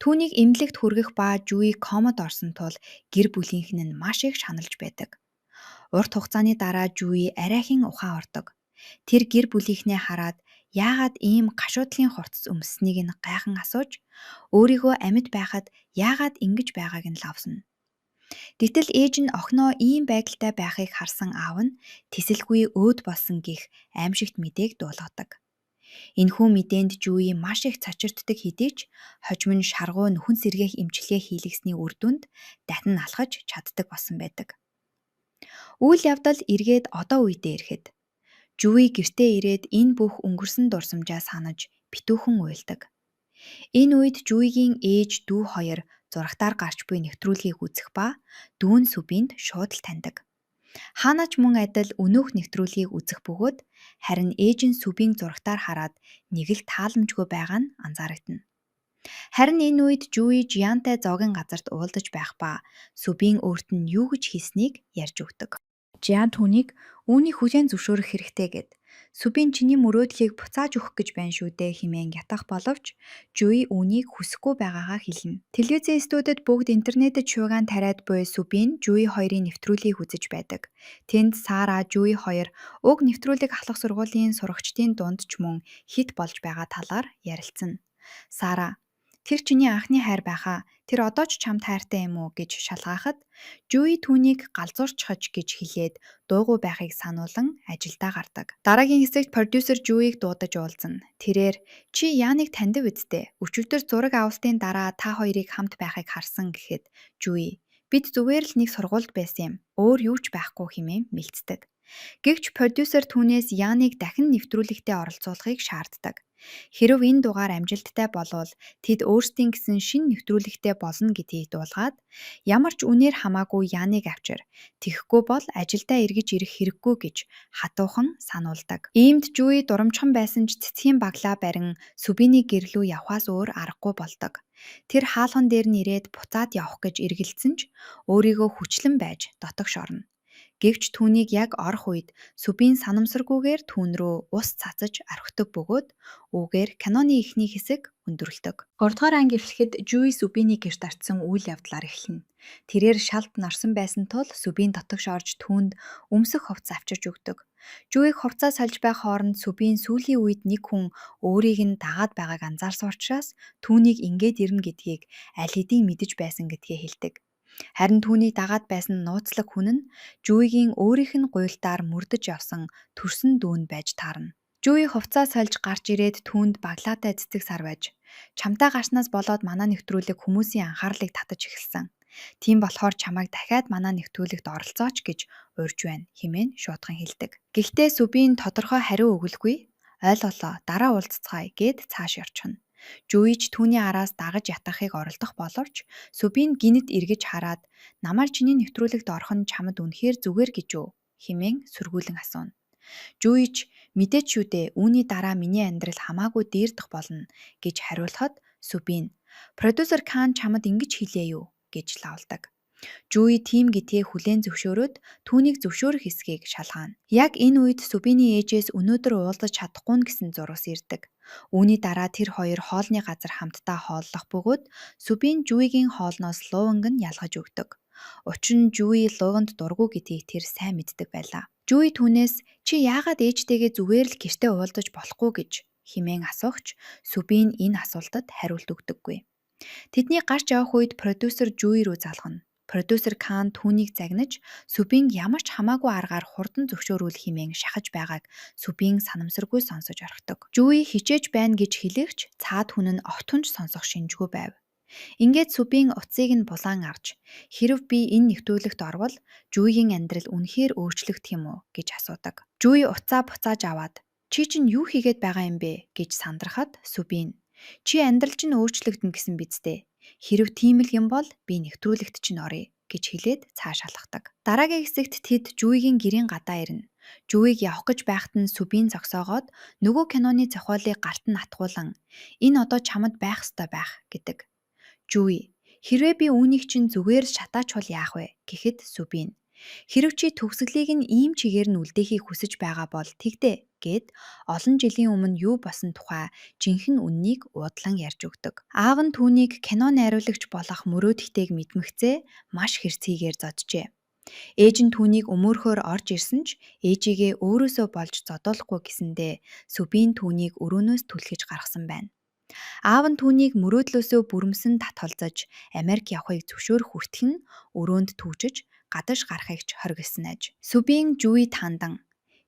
Түүнийг эмнэлэгт хүргэх ба Жуи комод орсон тул гэр бүлийнх нь маш их шаналж байдаг. Урт хугацааны дараа Жуи арайхийн ухаан ордог. Тэр гэр бүлийнхнээ хараад яагаад ийм гашуудлын хувцас өмсснийг нь гайхан асууж өөрийгөө амьд байхад яагаад ингэж байгааг нь лавсна. Гэтэл ээж нь охиноо ийм байдалтай байхыг харсан аав нь тэсэлгүй өөд болсон гих аимшигт мэдээг дуулгадаг. Энэхүү мэдээнд Жуи маш их цочирддаг хэдий ч хожим нь шаргуу нүхэн сэргээх эмчилгээ хийлгэсний үр дүнд дахин алхаж чаддаг болсон байдаг. Үйл явдал эргээд одоо үедээ ирэхэд Жуи гэртээ ирээд энэ бүх өнгөрсөн дурсамжаа санаж битүүхэн уйлдаг. Энэ үед Жуигийн ээж дүү хоёр зурагтаар гарч буй нэвтрүүлгийг үзэх ба дүү нь Сүбинд шууд л таньдаг. Хаанач мөн адил өнөөх нэвтрүүлгийг үзэх бөгөөд харин ээж нь Сүбийн зурагтаар хараад нэг л тааламжгүй байгаа нь анзаарагдана. Харин энэ үед Жуи Жиантай зоогийн газарт уулзаж байх ба Сүбийн өөрт нь юу гэж хийснийг ярьж өгдөг. Жиан түүнийг үүний хүлээн зөвшөөрөх хэрэгтэй гэд Сүбийн чиний мөрөөдлийг буцааж өгөх гэж байна шүү дээ хэмээн ятгах боловч Жуи үүнийг хүсэхгүй байгаагаа хэлнэ. Телевизийн студид бүгд интернетэд шуугиан тариад буй Сүбийн Жуи хоёрын нэвтрүүлгийг үзэж байдаг. Тэнд Сара Жуи хоёр уг нэвтрүүлэг ахлах сургуулийн сурагчдын дунд ч мөн хит болж байгаа талаар ярилцсан. Сара "Тэр чиний анхны хайр байхаа. Тэр одоо ч чамд хайртай юм уу" гэж шалгаахад Жуи түүнийг галзуурчхаж гэж хэлээд дуугүй байхыг сануулan ажилдаа гардаг. Дараагийн хэсэгт продюсер Жуиг дуудаж уулзна. Тэрээр "Чи Яныг таньдаг үсттэй. Өчигдөр зураг авалтын дараа та хоёрыг хамт байхыг харсан" гэхэд Жуи "Бид зүгээр л нэг сургуульд байсан юм. Өөр юу ч байхгүй" хэмээн мэлцдэг. Гэвч продюсер түүнээс Яныг дахин нэвтрүүлэгтээ оролцуулахыг шаарддаг. Хэрэв энэ дугаар амжилттай болвол тэд өөрсдийн гэсэн шинэ нэвтрүүлэгтэй болно гэдгийг дуулгаад ямар ч үнээр хамаагүй Яныг авчир. Тэгэхгүй бол ажилдаа эргэж ирэх хэрэггүй гэж хатуухан сануулдаг. Иймд Жуи дурамчхан байсан ч цэцгийн баглаа барин Сүбиний гэрлүү явхаас өөр аргагүй болдог. Тэр хаалхан дээр нь ирээд буцаад явах гэж эргэлзсэн ч өөрийгөө хүчлэн байж дотогш орно. Гэвч түүнийг яг орох үед Сүбийн санамсаргүйгээр түүн рүү ус цацаж орхидог бөгөөд үүгээр киноны эхний хэсэг өндөрлөдөг. 3 дугаар анги эхлэхэд Жуи Сүбиний гэрт арчсан үйл явдлаар эхэлнэ. Тэрээр шалт нарсан байсан тул Сүбийн дотогш орж түүнд өмсөх хувцас авчирч өгдөг. Жуиг хувцас сольж байх хооронд Сүбийн сүүлийн үед нэг хүн өөрийг нь дагаад байгааг анзаарсан учраас түүнийг ингээд ирнэ гэдгийг аль хэдийн мэдэж байсан гэдгээ хэлдэг. Харин түүнийг дагаад байсан нууцлаг хүн нь Жуигийн өөрийнх нь гуйлдаар мөрдөж явсан төрсөн дүүн байж таарна. Жуи хувцас сольж гарч ирээд түүнд баглаатай цэцэг сар байж "Чамтай гарснаас болоод манай нэвтрүүлэг хүмүүсийн анхаарлыг татаж эхэлсэн. Тийм болохоор чамайг дахиад манай нэвтрүүлэгт оролцооч гэж урьж байна" хэмээн шуудхан хэлдэг. Гэхдээ Сүбийн тодорхой хариу өгөлгүй. "Ойлголоо, дараа уулзцгаая" гэд цааш явчихна. Жуиж түүний араас дагаж ятгахыг оролдох боловч Сүбийн гинэт эргэж хараад "Намайг чиний нэвтрүүлэгт орох нь чамд үнэхээр зүгээр гэж үү?" хэмээн сөргүүлэн асууна. Жуиж "Мэдээч шүү дээ, үүний дараа миний амьдрал хамаагүй дээрдэх болно" гэж хариулахад Сүбийн "Продюсер Кан чамд ингэж хэлээ юу?" гэж лавладаг. Жуи тийм гэдгээ хүлээн зөвшөөрөөд түүнийг зөвшөөрөх эсэхийг шалгаана. Яг энэ үед Сүбиний ээжээс өнөөдөр уулзаж чадахгүй гэсэн зурвас ирдэг. Үүний дараа тэр хоёр хоолны газар хамтдаа хооллох бөгөөд Сүбийн Жуигийн хоолноос луванг нь ялгаж өгдөг. Учир нь Жуи луванд дургүй гэдгийг тэр сайн мэддэг байлаа. Жуи түүнээс "Чи яагаад ээжтэйгээ зүгээр л гэртээ уулзаж болохгүй гэж" хэмээн асуухч Сүбийн энэ асуултад хариулт өгдөггүй. Тэдний гарч явах үед продюсер Жуи рүү залгана. Продюсер Кан түүнийг загнаж Сүбийн ямар ч хамаагүй аргаар хурдан зөвшөөрүүл хэмээн шахаж байгааг Сүбийн санамсаргүй сонсож орхидог. Жуи хичээж байна гэж хэлэхч цаад хүн нь огтхонч сонсох шинжгүй байв. Ингээд Сүбийн утсыг нь булаан авч "Хэрэв би энэ нэвтрүүлэгт орвол Жуигийн амьдрал үнэхээр өөрчлөгдөх юм уу?" гэж асуудаг. Жуи утсаа буцааж аваад "Чи чинь юу хийгээд байгаа юм бэ?" гэж сандрахад Сүбийн "Чи амьдрал чинь өөрчлөгдөн гэсэн биз дээ. Хэрэв тийм л юм бол би нэвтрүүлэгт чинь оръё" гэж хэлээд цааш алхдаг. Дараагийн хэсэгт тэд Жуигийн гэрийн гадаа ирнэ. Жуиг явах гэж байхад нь Сүбийн зогсоогоод нөгөө киноны зохиолыг галт нь атгуулан "Энэ одоо чамд байх ёстой байх" гэдэг. Жуи "Хэрвээ би үүнийг чинь зүгээр л шатаачвал яах вэ?" гэхэд Сүбийн "Хэрэв чи төгсгөлийг нь ийм чигээр нь үлдээхийг хүсэж байгаа бол тэгдэ" гэд олон жилийн өмнө юу болсон тухай жинхэнэ үннийг уудлан ярьж өгдөг. Аав нь түүнийг кино найруулагч болох мөрөөдөлтэйг мэдмэгцээ маш хэрцгийгээр зоджээ. Ээж нь түүнийг өмөөрхөөр орж ирсэн ч ээжигээ өөрөөсөө болж зодуулахгүй гэсэндээ Сүбийн түүнийг өрөөнөөс түлхэж гаргасан байна. Аав нь түүнийг мөрөөдлөөсөө бүрмсэн татгалзаж Америк явахыг зөвшөөрөх хүртэх нь өрөөнд түүжиж гадаж гарахыг ч хоригдсон аж. Сүбийн Жуи тандан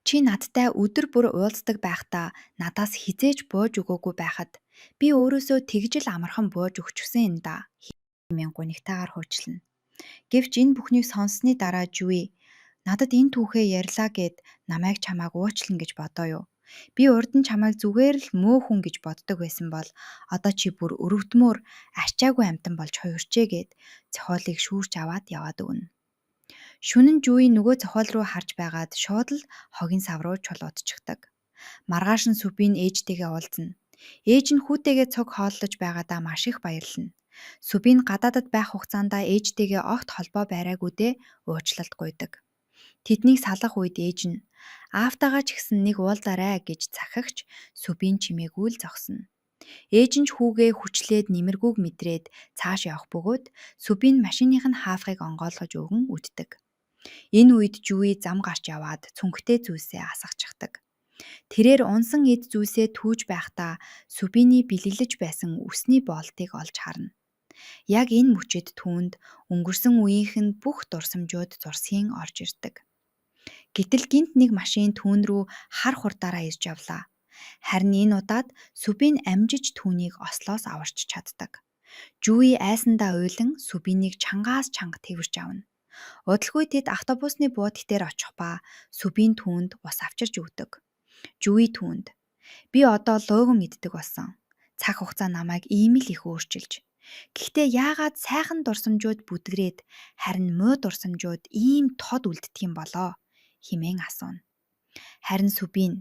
"Чи надтай өдөр бүр уулздаг байхдаа надаас хизээж бууж өгөөгүй байхад би өөрөөсөө тэгж л амархан бууж өгчихсөн юм да" хэмээн гунигтайгаар хуучилна. Гэвч энэ бүхнийг сонссны дараа Жуи "Надад энэ түүхээ ярьлаа гэд намайг чамайг уучлана гэж бодоо юу? Би урд нь чамайг зүгээр л мөө хүн гэж боддог байсан бол одоо чи бүр өрөвдмөр арчаагүй амтан болж хуйрчээ" гэд зохиолыг шүүрч аваад яваад өгнө. Шөнө нь Жуи нөгөө зохиол руу харж байгаад шууд л хогийн сав руу чулуутчихдаг. Маргааш нь Сүбийн ээжтэйгээ уулзна. Ээж нь хүүтэйгээ цуг хооллож байгаадаа маш их баярлана. Сүбийн гадаадад байх хугацаанд ээжтэйгээ огт холбоо байраагүйдээ уучлалт гуйдаг. Тэднийг салах үед ээж нь "Аавтайгаа ч гэсэн нэг уулзаарай" гэж захихч Сүбийн чимээгүй л зогсно. Ээж нь ч хүүгээ хүчлээд нэмэргүйг мэдрээд цааш явах бөгөөд Сүбийн машиных нь хаалхыг онгойлгож өгөн үддэг. Энэ үед Жуи зам гарч яваад цүнхтэй зүйлсээ асгачдаг. Тэрээр унсан эд зүйлсээ түүж байхдаа Сүбиний бэлэглэж байсан үсний боолтыг олж харна. Яг энэ мөчид түүнд өнгөрсөн үеийнх нь бүх дурсамжууд зурсхийн орж ирдэг. Гэтэл гинт нэг машин түүн рүү хар хурдаараа ирж явлаа. Харин энэ удаад Сүбийн амжиж түүнийг ослоос аварч чаддаг. Жуи айсандаа уйлан Сүбинийг чангаас чанга тэрвэрч авна. Удалгүй тэд автобусны буудал дээр очих ба Сүбийн түүнд ус авчирч өгдөг. Жуи түүнд Би одоо лууг мэддэг болсон. Цаг хугацаа намайг ийм л их өөрчилж. Гэхдээ яагаад сайхан дурсамжууд бүдгрээд харин муу дурсамжууд ийм тод үлддэг юм болоо хэмээн асууна. Харин Сүбин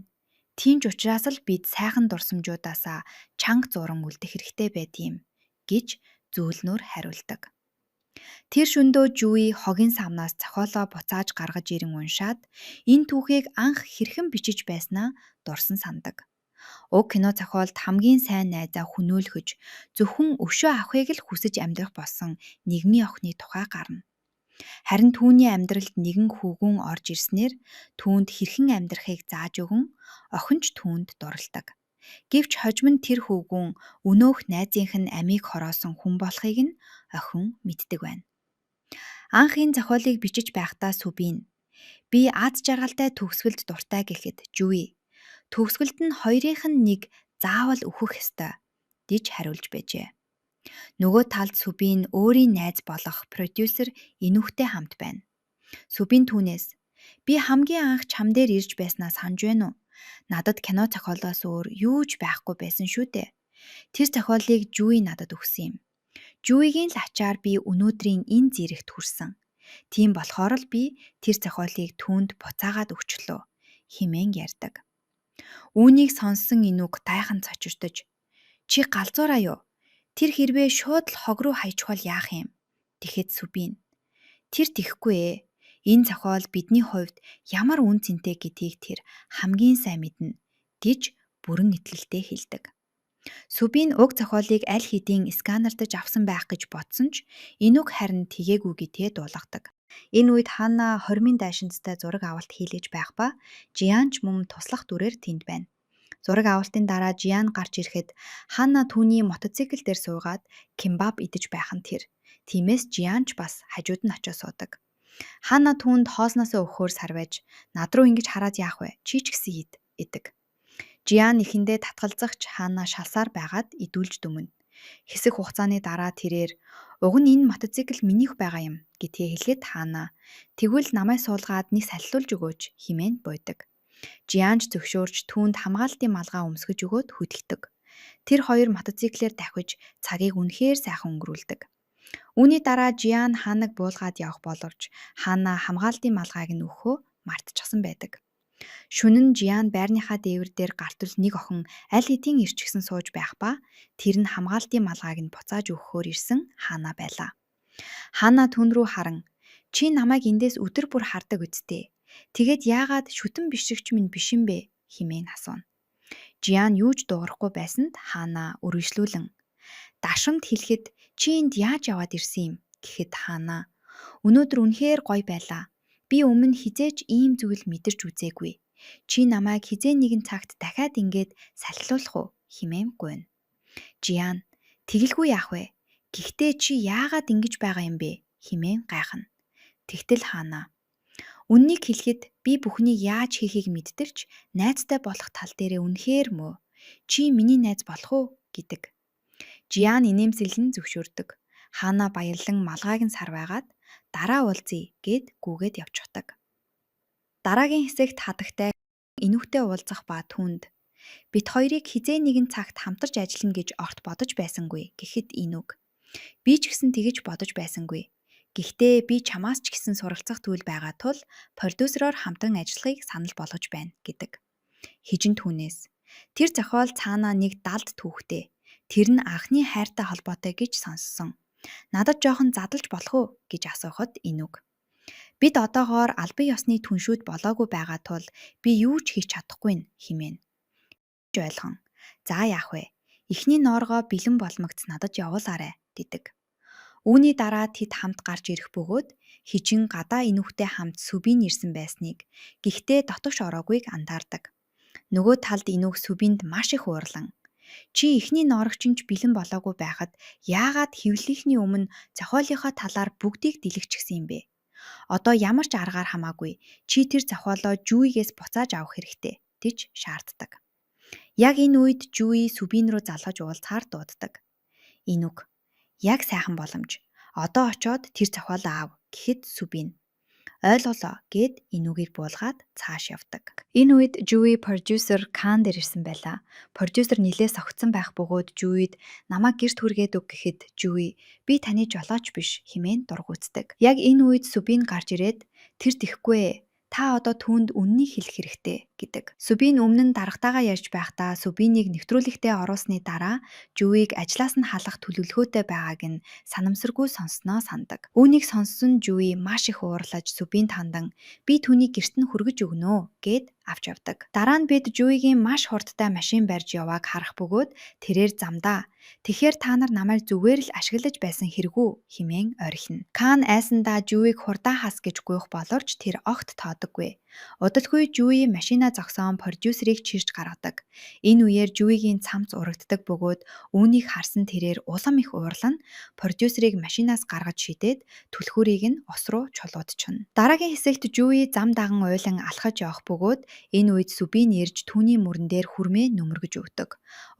тийм ч учраас л бид сайхан дурсамжуудаасаа чанга зуран үлдэх хэрэгтэй байдгийм гэж зөөлнөөр хариулдаг. Тэр шөндөө Жуи хогийн савнаас зохиолоо буцааж гаргаж ирэн уншаад энэ түүхийг анх хэрхэн бичиж байснаа дурсан сандаг. Уг кино зохиолд хамгийн сайн найзаа хүнөөлгөж зөвхөн өшөө авахыг л хүсэж амьдрах болсон нэгмийн охины тухай гарна. Харин түүний амьдралд нэгэн хүүгүн орж ирснээр түүнд хэрхэн амьдрахыг зааж өгөн охин ч түүнд дурладаг. Гэвч хожим нь тэр хүүгүн өнөөх найзынх нь амийг хороосон хүн болохыг нь охин мэддэг байна. Анх энэ зохиолыг бичиж байхдаа Сүбин би аз жаргалтай төгсгөлд дуртай гэхэд Жуи төгсгөлд нь хоёрынх нь нэг заавал өөхөх ёстой гэж хариулж байжээ. Нөгөө талд Сүбин өөрийн найз болох продюсер Инүүхтэй хамт байна. Сүбин түүнээс би хамгийн анх чам дээр ирж байснаа санаж байна уу? Надад кино зохиолоос өөр юу ч байхгүй байсан шүү дээ. Тэр зохиолыг Жуи надад өгсөн юм. Жуигийн л ачаар би өнөөдрийн энэ зэрэгт хүрсэн. Тийм болохоор л би тэр зохиолыг түүнд буцаагаад өгчлөө хэмээн ярьдаг. Үүнийг сонссон Инүүк гайхан цочирдож чи галзуураа юу? Тэр хэрвээ шууд л хог руу хаячихвал яах юм? Тэгэхэд Сүбин тэр тэхгүй ээ. Энэ зохиол бидний хувьд ямар үн цэнтэй гэдгийг тэр хамгийн сайн мэднэ гэж бүрэн итгэлтэй хэлдэг. Сүбин уг зохиолыг аль хэдийн сканердаж авсан байх гэж бодсон ч Инүүк харин тэгээгүй гэдгээ дуулгадаг. Энэ үед Ханна хормын дайшинцтай зураг авалт хийлгэж байх ба Жиан ч мөн туслах дүрээр тэнд байна. Зураг авалтын дараа Жиан гарч ирэхэд Ханна түүний мотоцикл дээр суугаад кимбаб идэж байх нь тэр. Тиймээс Жиан ч бас хажууд нь очиж суудаг. Ханна түүнд хоосноосоо өгөхөөр сарвайж над руу ингэж хараад яах вэ? Чи ч гэсэн ид эдэг. Жиан ихэндээ татгалзахч Ханна шалсаар байгаад идүүлж дүмнэ. Хэсэг хугацааны дараа тэрээр уг нь энэ мотоцикл минийх байгаа юм гэдгээ хэлэхэд Ханна тэгвэл намайг суулгаад нэг саллуулж өгөөч хэмээн буйдаг. Жианч зөвшөөрч түүнд хамгаалтын малгай өмсгөж өгөөд хөдөлгдөг. Тэр хоёр мотоциклээр давхиж цагийг үнэхээр сайхан өнгөрүүлдэг. Үүний дараа Жиан Ханнаг буулгаад явах боловч Ханна хамгаалтын малгайг нь өгөхөө мартчихсан байдаг. Шөнө нь Жиан байрныхаа дээвэр дээр гартул нэг охин аль хэдийн ирчихсэн сууж байх ба тэр нь хамгаалтын малгайг нь буцааж өгөхөөр ирсэн Ханна байлаа. Ханна түн рүү харан чи намайг эндээс өдөр бүр хардаг үсттэй. Тэгээд яагаад шүтэн бишрэгч минь биш юм бэ хэмээн асууна. Жиан юу ч дуурахгүй байсанд Ханна үргэлжлүүлэн дашрамд хэлэхэд чи энд яаж яваад ирсэн юм гэхэд Ханна өнөөдөр үнэхээр гоё байлаа. Би өмнө хизээч ийм зүйл мэдэрч үзээгүй. Чи намайг хизээ нэгэн цагт дахиад ингээд салхилуулах уу хэмээн гуйна. Жиан тэгэлгүй яах вэ? Гэхдээ чи яагаад ингэж байгаа юм бэ хэмээн гайхна. Тэгтэл Ханна үннийг хэлэхэд би бүхнийг яаж хийхийг мэддэрч найзтай болох тал дээрээ үнэхээр мөө. Чи миний найз болох уу гэдэг. Жиан инээмсэглэн зөвшөөрдөг. Ханна баярлан малгайг нь сарвайгаад дараа уулзъя гэд гүгээд явчихдаг. Дараагийн хэсэгт хадагтай Инүүхтэй уулзах ба түнд бид хоёрыг хизээ нэгэн цагт хамтарч ажиллана гэж огт бодож байсангүй гэхэд Инүүк би ч гэсэн тэгэж бодож байсангүй. Гэхдээ би чамаас ч гэсэн суралцах зүйл байгаа тул продюсероор хамтан ажиллахыг санал болгож байна гэдэг. Хижин түүнээс тэр зохиол цаанаа нэг далд түүхтэй. Тэр нь анхны хайртай холбоотой гэж сонссон. Надад жоохон задлж болох уу гэж асуухад Инүүк бид одоогоор албан ёсны түншүүд болоогүй байгаа тул би юу ч хийж чадахгүй нь хэмээн. Ойлгон. За яах вэ? Эхний нооргоо бэлэн болмогц надад явуулаарай гэдэг. Үүний дараа тэд хамт гарч ирэх бөгөөд хижин гадаа Инүүхтэй хамт Сүбин ирсэн байсныг гэхдээ дотогш ороогүй андаардаг. Нөгөө талд Инүүк Сүбинд маш их уурлан чи эхний ноорогч нь ч бэлэн болоогүй байхад яагаад хэвлэлийнхний өмнө зохиолынхоо талаар бүгдийг дэлгэчихсэн юм бэ? Одоо ямар ч аргаар хамаагүй чи тэр зохиолоо Жуигээс буцааж авах хэрэгтэй гэж шаарддаг. Яг энэ үед Жуи Сүбин рүү залгаж уулзахаар дууддаг. Инүүк яг сайхан боломж. Одоо очоод тэр зохиолоо аав гэхэд Сүбин Ойлголоо гэд энүүгийг буулгаад цааш явдаг. Энэ үед Жюи продюсер Кан дээр ирсэн байлаа. Продюсер нилээ согтсон байх бөгөөд Жюид намайг гэрт хүргээд өг гэхэд Жюи би таны жолооч биш хэмээн дургуутдаг. Яг энэ үед Сүбин гарч ирээд тэр тэхгүй ээ. Та одоо түүнд үннийг хэлэх хэрэгтэй гэдэг. Сүбин өмнө нь дарагтайгаа ярьж байхдаа Сүбинийг нэвтрүүлэгтээ оруулсны дараа Жюиг ажлаас нь халах төлөвлөгөөтэй байгааг нь санамсаргүй сонссноо сандаг. Үүнийг сонссон Жюи маш их уурлаж Сүбинд хандан би түүнийг гэрт нь хүргэж өгнө гэд авч явдаг. Дараа нь бид Жюигийн маш хурдтай машин барьж явааг харах бөгөөд тэрээр замдаа. Тэгэхээр та нар намайг зүгээр л ашиглаж байсан хэрэггүй хэмээн орхино. Кан айсандаа Жюиг хурдан хас гэж гуйх боловч тэр огт тоодоггүй. Удалгүй Жюи машина зогсоон продюсерийг чирч гаргадаг. Энэ үеэр Жюигийн цамц урагддаг бөгөөд үүнийг харсан тэрээр улам их уурлан продюсерийг машинаас гаргаж шидээд түлхүүрийг нь ус руу чулуудчихна. Дараагийн хэсэгт Жюи зам даган уйлан алхаж явах бөгөөд энэ үед Сүбин ирж түүний мөрөн дээр хүрмээ нөмөргөж өгдөг.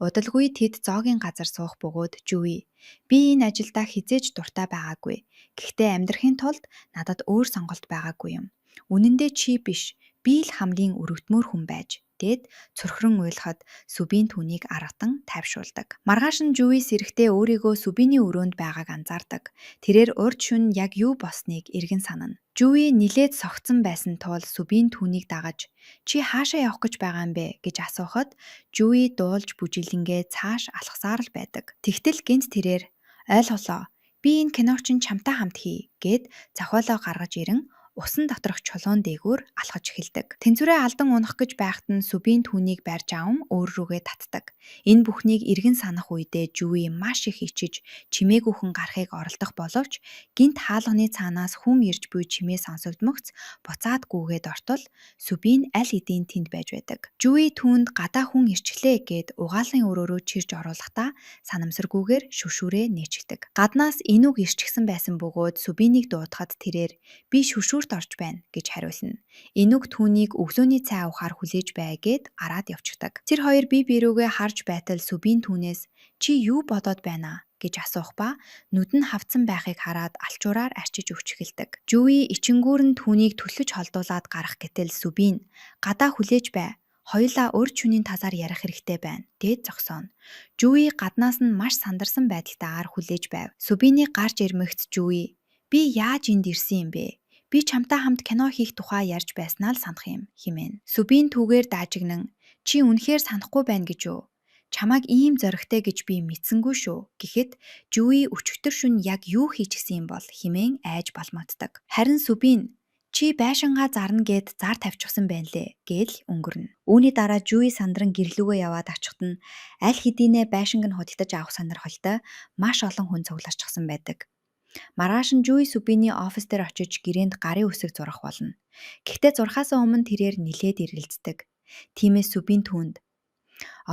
Удалгүй тэд зоогийн газар суух бөгөөд Жюи би энэ ажилдаа хизээж дуртай байгаагүй. Гэхдээ амьдрахын тулд надад өөр сонголт байгаагүй юм. Үнэн дээр чи биш, би л хамгийн өрөвдмөр хүн байж гэд цөрхрөн уйлахад Сүбин түүнийг аргатан тайвшуулдаг. Маргааш нь Жюи сэрэхдээ өөрийгөө Сүбиний өрөөнд байгааг анзаардаг. Тэрээр урд шөнө яг юу болсныг эргэн санана. Жюи нилээд согтсон байсан тул Сүбин түүнийг дагаж чи хаашаа явах гэж байгаа юм бэ гэж асуухад Жюи дуулж бүжиглэнгээ цааш алхасаар л байдаг. Тэгтэл гинт тэрээр ойлголоо. Би энэ киног чинь чамтай хамт хий гэд зохиолоо гаргаж ирэн усан доторх чулуун дээгүүр алхаж эхэлдэг. Тэнцвэрээ алдан унах гэж байхад нь Сүбин түүнийг барьж аван өөр рүүгээ татдаг. Энэ бүхнийг эргэн санах үедээ Жюи маш их ичиж чимээгүйхэн гарахыг оролдох боловч гинт хаалганы цаанаас хүн ирж буй чимээ сонсогдмогц буцаад гүүгээд ортол Сүбин аль хэдийн тэнд байж байдаг. Жюи түүнд гадаа хүн ирчихлээ гэд угаалгын өрөөрөө чирж оруулахдаа санамсаргүйгээр шүшүүрээ нээчигдэг. Гаднаас энүүг ирчихсэн байсан бөгөөд Сүбинийг дуудахад тэрээр би шүшүүр орж байна гэж хариулна. Энүүг түүнийг өглөөний цай уухаар хүлээж бай гэд гараад явчихдаг. Тэр хоёр бие биирүүгээ харж байтал Сүбин түүнээс чи юу бодоод байна гэж асуух ба нүд нь хавцсан байхыг хараад алчуураар арчиж өгч эхэлдэг. Жюи ичингүүр нь түүнийг төлөж холдуулаад гарах гэтэл Сүбин гадаа хүлээж бай. Хоёулаа өр чүнийн тазаар ярих хэрэгтэй байна гэд зогсооно. Жюи гаднаас нь маш сандарсан байдалтайгаар хүлээж байв. Сүбиний гарч ирмэгт Жюи би яаж энд ирсэн юм бэ? Би чамтай хамт кино хийх тухай ярьж байснаа л санах юм хэмээн. Сүбин түүгээр даажигнан чи үнэхээр санахгүй байна гэж үү? Чамайг ийм зоригтой гэж би мэдсэнгүй шүү гэхэд Жюи өчигдөр шөнө яг юу хийчихсэн юм бол хэмээн айж балмааддаг. Харин Сүбин чи байшингаа зарна гэд зар тавьчихсан байна лээ гээл өнгөрнө. Үүний дараа Жюи сандран гэрлүүгөө яваад очиход нь аль хэдийнэ байшинг нь худалдаж авах сонирхолтой маш олон хүн цугларчихсан байдаг. Маргааш нь Жюи Сүбиний офис дээр очиж гэрээнд гарын үсэг зурах болно. Гэхдээ зурхаас өмнө тэрээр нилээд эргэлздэг. Тиймээс Сүбин түүнд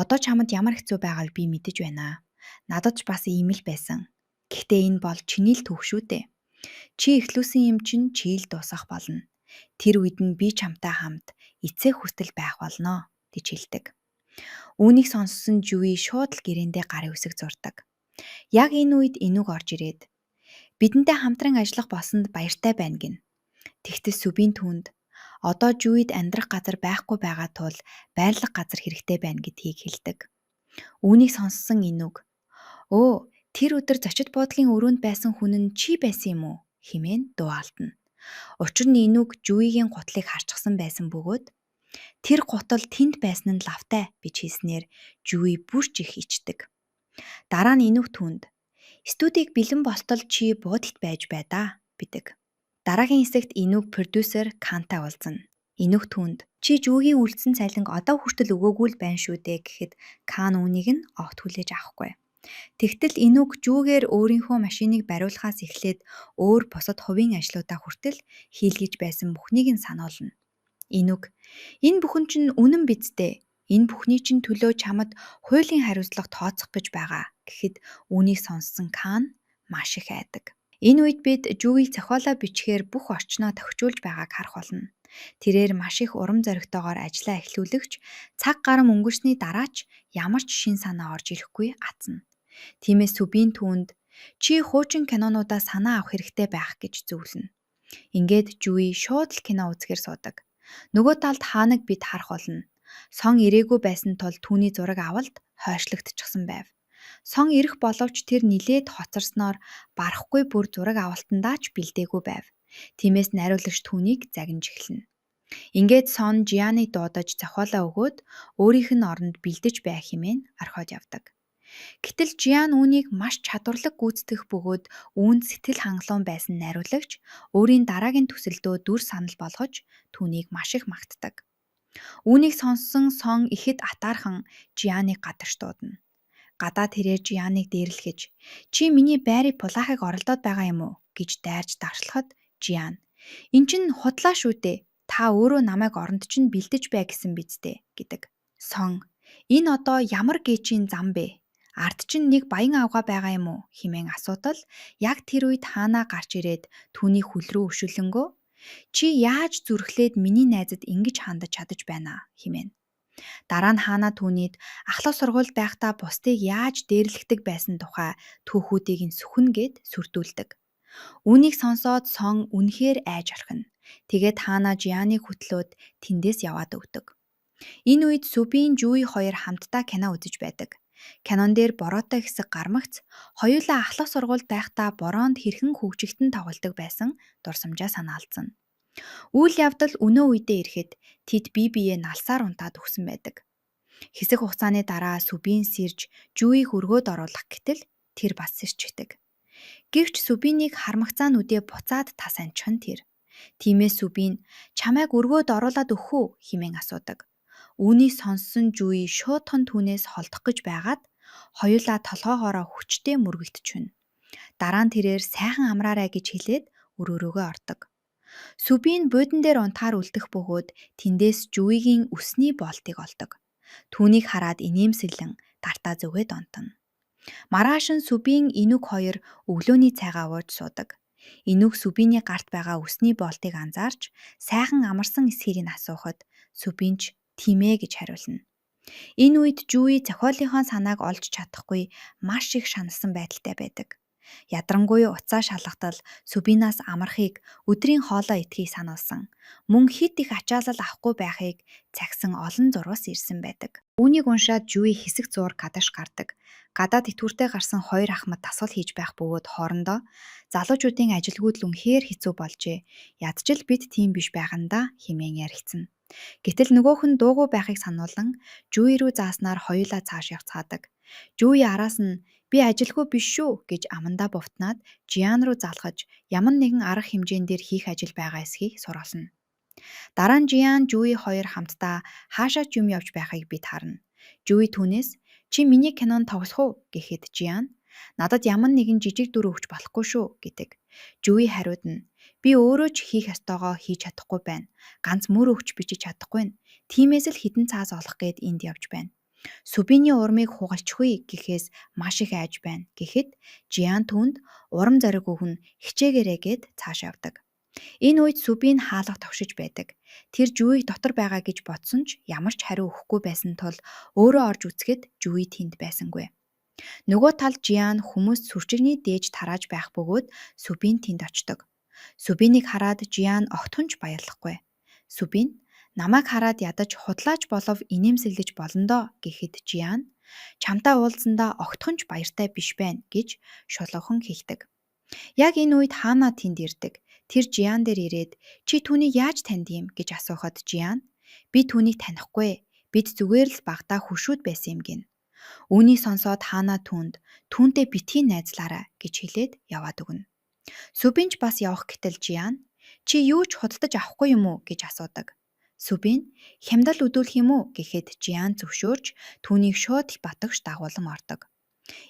одоо чамд ямар хэцүү байгааг би мэдэж байна. Надад ч бас ийм л байсан. Гэхдээ энэ бол чиний л түүх шүү дээ. Чи эхлүүлсэн юм чинь чи л дуусгах болно. Тэр үед нь би чамтай хамт эцэг хүртэл байх болно гэж хэлдэг. Үүнийг сонссон Жюи шууд л гэрээндээ гарын үсэг зурдаг. Яг энэ үед энүүг орж ирээд бидэнтэй хамтран ажиллах болсонд баяртай байна гин. Тэгтэл Сүбин түүнд одоо Жюид амьдрах газар байхгүй байгаа тул байрлах газар хэрэгтэй байна гэдгийг хэлдэг. Үүнийг сонссон энүүг өө тэр өдөр зочид буудлын өрөөнд байсан хүн нь чи байсан юм уу хэмээн дуу алдна. Учир нь энүүг Жюигийн гутлыг харчихсан байсан бөгөөд тэр гутал тэнд байсан нь лавтай гэж хэлснээр Жюи бүрч их ичдэг. Дараа нь энүүг түүнд студийг бэлэн болтол чи буудалд байж бай да бидэг. Дараагийн хэсэгт энүүг продюсер Кантай уулзна. Энүүг түүнд чи Жюигийн үлдсэн цалинг одоо хүртэл өгөөгүй л байна шүү дээ гэхэд Кан үүнийг нь огт хүлээж авахгүй. Тэгтэл энүүг Жюигээр өөрийнхөө машиныг бариулахаас эхлээд өөр бусад хувийн ажлуудаа хүртэл хийлгэж байсан бүхнийг нь сануулна. Энүүг энэ бүхэн чинь үнэн биз дээ. Энэ бүхний чинь төлөө чамд хуулийн хариуцлага тооцох гэж байгаа гэхэд үүнийг сонссон Кан маш их айдаг. Энэ үед бид Жюиг зохиолоо бичгээр бүх орчноо тохижуулж байгааг харах болно. Тэрээр маш их урам зоригтойгоор ажиллаа эхлүүлэгч цаг гарам өнгөрсний дараа ч ямар ч шин санаа орж ирэхгүй атна. Тиймээс Сүбин түүнд чи хуучин кинонуудаа санаа авах хэрэгтэй байх гэж зөвлөнө. Ингээд Жуи шууд л кино үзэхээр суудаг. Нөгөө талд хаанаг бид харах болно. Сон ирээгүй байсан тул түүний зураг авалт хойшлогдчихсан байв. Сон ирэх боловч тэр нилээд хоцорсноор барахгүй бүр зураг авалтандаа ч бэлдээгүй байв. Тиймээс найруулагч түүнийг загинж эхэлнэ. Ингээд Сон Жианыг дуудаж зохиолоо өгөөд өөрийнх нь оронд бэлдэж байх хэмээн орхиод явдаг. Гэтэл Жиан үүнийг маш чадварлаг гүйцэтгэх бөгөөд үүнд сэтгэл хангалуун байсан найруулагч өөрийн дараагийн төсөлдөө дүр санал болгож түүнийг маш их магтдаг. Үүнийг сонссон Сон ихэд атаархан Жианыг гадагш дуудана. Гадаа тэрээр Жианыг дээрлэхэж "Чи миний байрыг пулаахыг оролдоод байгаа юм уу?" гэж дайрж давшлахад Жиан "Энэ чинь худлаа шүү дээ. Та өөрөө намайг оронд чинь бэлдэж бай гэсэн биз дээ" гэдэг. Сон "Энэ одоо ямар гээчийн зам бэ? Ард чинь нэг баян авгаа байгаа юм уу?" хэмээн асуудал яг тэр үед хаанаа гарч ирээд түүний хөл рүү өшүүлэнгөө "Чи яаж зүрхлээд миний найзад ингэж хандаж чадаж байна аа" хэмээн. Дараа нь хаанаа түүнийд ахлах сургуульд байхдаа бусдыг яаж дээрлэгдэг байсан тухай түүхүүдийг нь сүхэн гээд сүрдүүлдэг. Үүнийг сонсоод Сон үнэхээр айж орхино. Тэгээд хаанаа Жианыг хөтлөөд тэндээс яваад өгдөг. Энэ үед Сүбийн Жуи хоёр хамтдаа кино үзэж байдаг. Кинон дээр бороотой хэсэг гармагц хоёулаа ахлах сургуульд байхдаа бороонд хэрхэн хөгжигтэн тоглодог байсан дурсамжаа санаалзана. Үйл явдал өнөө үедээ ирэхэд тэд бие биеэ налсаар унтаад өгсөн байдаг. Хэсэг хугацааны дараа Сүбийн сэрж Жуийг өргөөд оруулах гэтэл тэр бас сэрчдэг. Гэвч Сүбинийг хармагцаа нүдээ буцаад тас анчихна тэр. Тиймээс Сүбийн "Чамайг өргөөд оруулаад өгөх үү?" хэмээн асуудаг. Үүнийг сонссон Жуи шуудхан түүнээс холдох гэж байгаад хоёулаа толгоогоороо хүчтэй мөргөгдчихвэн. Дараа нь тэрээр "Сайхан амраарай" гэж хэлээд өрөөрөөгөө ордог. Сүбийн буудан дээр унтахаар үлдэх бөгөөд тэндээс Жуигийн өсний болтыг олдог. Түүнийг хараад инээмсэглэн гартаа зүгээд онтоно. Маргааш нь Сүбийн Инүг хоёр өглөөний цайгаа ууж суудаг. Инүг Сүбиний гарт байгаа өсний болтыг анзаарч сайхан амарсан эсхийг нь асуухад Сүбийн ч "Тийм ээ" гэж хариулна. Энэ үед Жуи зохиолынхоо санааг олж чадахгүй маш их шаналсан байдалтай байдаг. Ядрангуй уцаа шалгатал Сүбинаас амархыг өдрийн хоолой идэхийг сануулсан. Мөн хит их ачаалал авахгүй байхыг цагсан олон зурвас ирсэн байдаг. Үүнийг уншаад Жуи хэсэг зуур гадагш гардаг. Гадаад итгүүртэй гарсан хоёр ахмад тасгал хийж байх бөгөөд хоорондоо "Залуучуудын ажилгүйд л үнэхээр хэцүү болжээ. Ядчил бид тийм биш байхандаа" хэмээн ярилцсан. Гэтэл нөгөөх нь дуугүй байхыг сануулan Жуи рүү зааснаар хоёулаа цааш явцгаадаг. Жуи араас нь "Би ажилгүй биш шүү" гэж амандаа бовтнаад Жиан руу залхаж ямар нэгэн арга хэмжээн дээр хийх ажил байгаа эсхийг сургална. Дараа нь Жиан Жуи хоёр хамтдаа хаашаа ч юм явж байхыг бид харна. Жуи түүнээс "Чи миний кинонд тоглох уу?" гэхэд Жиан "Надад ямар нэгэн жижиг дүр өгч болохгүй шүү" гэдэг. Жуи хариудна "Би өөрөө ч хийх ёстойгоо хийж чадахгүй байна. Ганц мөр өгч бичиж чадахгүй нь. Тиймээс л хідэн цаас олох гээд энд явж байна. Сүбиний урмыг хугалчихгүй гэхээс маш их айж байна" гэхэд Жиан түүнд урам зориг өгнө хичээгээрэй гэд цааш явдаг. Энэ үед Сүбийн хаалга товшиж байдаг. Тэр Жуиг дотор байгаа гэж бодсон ч ямар ч хариу өгөхгүй байсан тул өөрөө орж үзэхэд Жуи тэнд байсангүй. Нөгөө талд Жиан хүмүүст сүрчигний дээж тарааж байх бөгөөд Сүбийн тэнд очдог. Сүбинийг хараад Жиан огтхонч баярлахгүй. Сүбийн "Намайг хараад ядаж худлаач болов инээмсэглэж болно доо" гэхэд Жиан "Чамтай уулзсандаа огтхонч баяртай биш байна" гэж шулуухан хэлдэг. Яг энэ үед хаанаа тэнд ирдэг. Тэр Жиан дээр ирээд "Чи түүнийг яаж танд юм?" гэж асуухад Жиан "Би түүнийг танихгүй. Бид зүгээр л багтаа хөшүүд байсан юм" гин. Үүнийг сонсоод хаанаа түүнтэй битгий найзлаарай гэж хэлээд яваад өгнө. Сүбинч бас явах гэтэл Жиан "Чи юу ч худалдаж авахгүй юм уу?" гэж асуудаг. Сүбин "Хямдал өдүүлэх юм уу?" гэхэд Жиан зөвшөөрч түүнийг шууд батагш дагуулan ордог.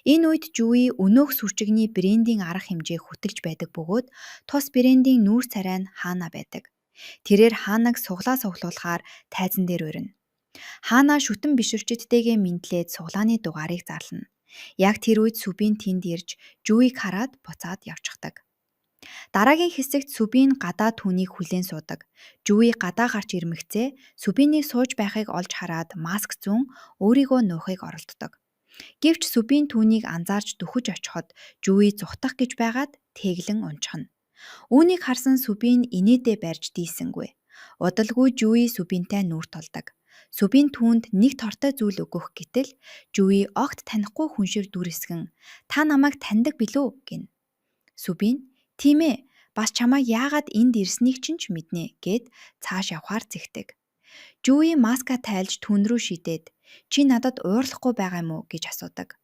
Энэ үед Жуи өнөөх сүрчигний брендийн арга хэмжээг хөтөлж байдаг бөгөөд тус брендийн нүүр царай нь хаана байдаг. Тэрээр хаанаг суглаа суглуулахаар тайзан дээр өрнө. Хаанаа шүтэн биширчдтэйгээ мэдлээд суглааны дугаарыг зарлана. Яг тэр үед Сүбийн тэнд ирж Жуиг хараад буцаад явчихдаг. Дараагийн хэсэгт Сүбийн гадаа түүнийг хүлээн суудаг. Жуи гадаа гарч ирмэгцээ Сүбинийг сууж байхыг олж хараад маск зүүн өөрийгөө нуухыг оролддог. Гэвч Сүбийн түүнийг анзаарч дөхөж очиход Жуи зүхтах гэж байгаад тэглэн унчихна. Үүнийг харсан Сүбин инээдээ барьж дийсэнгүй. Удалгүй Жуи Сүбинтэй нүүр тулдаг. Сүбин түүнд нэг тортой зүйл өгөх гэтэл Жуи огт танихгүй хүн шиг дүрэсгэн "Та намайг таньдаг билүү?" гин. Сүбин "Тийм ээ, бас чамайг яагаад энд ирснийг чинь ч мэднэ" гэд цааш явхаар зэгтэг. Жуи маска тайлж түүн рүү шидээд "Чи надад уурлахгүй байгаа юм уу?" гэж асуудаг.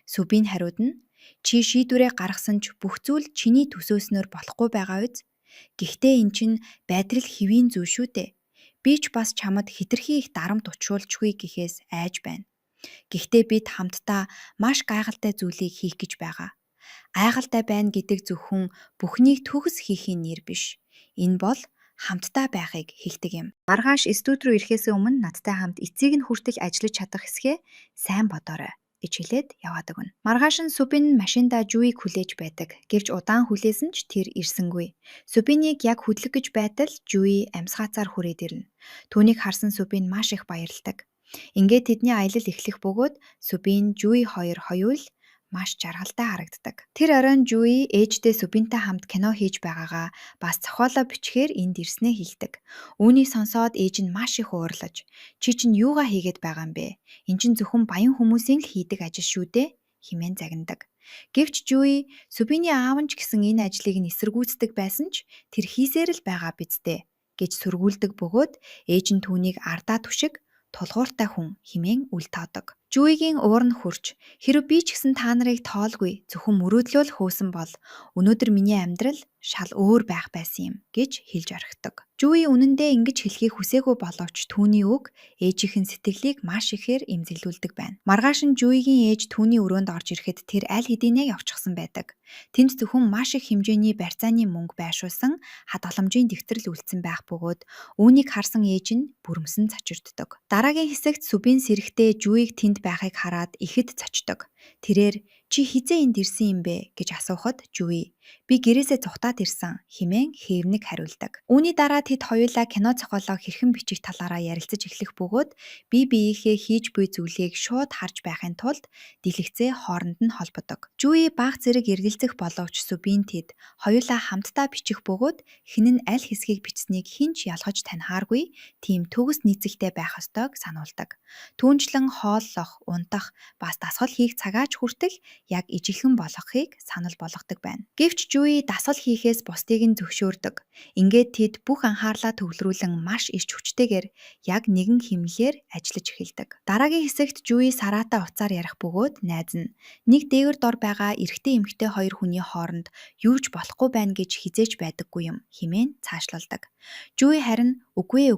Сүбин хариуд нь "Чи шийдвэрээ гаргасан ч бүх зүйл чиний төсөөснөөр болохгүй байгаа биз? Гэхдээ эн чинь байдрал хэвийн зүйл шүү дээ. Би ч бас чамд хэтэрхий их дарамт учруулчихгүй гэхээс айж байна. Гэхдээ бид хамтдаа маш гайхалтай зүйлийг хийх гэж байгаа. Гайхалтай байна гэдэг зөвхөн бүхнийг төгс хийхийн нэр биш. Энэ бол хамтдаа байхыг хэлдэг юм. Маргааш студи руу ирэхээс өмнө надтай хамт эцийг нь хүртэл ажиллаж чадах хэсгээ сайн бодоорой гэж хэлээд яваад өгнө. Маргааш нь Сүбин машиндаа Жуиг хүлээж байдаг. Гэвч удаан хүлээсэн ч тэр ирсэнгүй. Сүбинийг яг хөдлөх гэж байтал Жуи амьсгаацаар хүрээд ирнэ. Түүнийг харсан Сүбин маш их баярлдаг. Ингээд тэдний аялал эхлэх бөгөөд Сүбин, Жуи хоёр хоёул маш жаргалтай харагддаг. Тэр оройн Жуи ээжтэй Сүбинтэй хамт кино хийж байгаагаа бас зохиолоо бичгээр энд ирснээ хэлдэг. Үүнийг сонсоод ээж нь маш их уурлаж "Чи чинь юугаа хийгээд байгаа юм бэ? Эн чинь зөвхөн баян хүмүүсийн л хийдэг ажил шүү дээ" хэмээн загнадаг. Гэвч Жуи Сүбиний аав нь ч гэсэн энэ ажлыг нь эсэргүүцдэг байсан ч тэр хийсээр л байгаа биз дээ гэж сүргүүлдэг бөгөөд ээж нь түүнийг ардаа түшиг тулгууртай хүн хэмээн үл тоодог. Жуигийн уур нь хурж "Хэрэв би ч гэсэн та нарыг тоолгүй зөвхөн мөрөөдлөө л хөөсөн бол өнөөдөр миний амьдрал шал өөр байх байсан юм" гэж хэлж орхидог. Жуи үнэндээ ингэж хэлхийг хүсээгүй боловч түүний үг ээжийнхэн сэтгэлийг маш ихээр эмзэглүүлдэг байна. Маргааш нь Жуигийн ээж түүний өрөөнд орж ирэхэд тэр аль хэдийнэ явчихсан байдаг. Тэнд зөвхөн маш их хэмжээний барьцааны мөнгө байршуулсан хадгаламжийн дэвтэр л үлдсэн байх бөгөөд үүнийг харсан ээж нь бүрмсэн цочирддог. Дараагийн хэсэгт Сүбин сэрэхдээ Жуиг тэнд байхыг хараад ихэд цочдог. Тэрээр "Чи хизээ энд ирсэн юм бэ?" гэж асуухад Жуи "Би гэрээсээ цухтаад ирсэн" хэмээн хэвнэг хариулдаг. Үүний дараа тэд хоёулаа кино зохиолоо хэрхэн бичих талаараа ярилцаж эхлэх бөгөөд бие биеийнхээ хийж буй зүйлийг шууд харж байхын тулд дэлгэцээ хооронд нь холбодог. Жуи бага зэрэг эргэлзэх боловч Сүбин тэд хоёулаа хамтдаа бичих бөгөөд хэн нь аль хэсгийг бичсэнийг хинч ялгаж танихааргүй тийм төгс нийцэлтэй байх ёстойг сануулдаг. Түүнчлэн хооллох, унтах, бас дасгал хийх цагаач хүртэл яг ижилхэн болгохыг санал болгодог байна. Гэвч Жуи дасгал хийхээс бусдыг нь зөвшөөрдөг. Ингээд тэд бүх анхаарлаа төвлөрүүлэн маш ирч хүчтэйгээр яг нэгэн хэмнэлээр ажиллаж эхэлдэг. Дараагийн хэсэгт Жуи Сараатай уцаар ярих бөгөөд найз нь "Нэг дээгүүр дор байгаа эрэгтэй эмэгтэй хоёр хүний хооронд юу ч болохгүй байна гэж хизээж байдаггүй юм" хэмээн цаашладаг. Жуи харин "Үгүй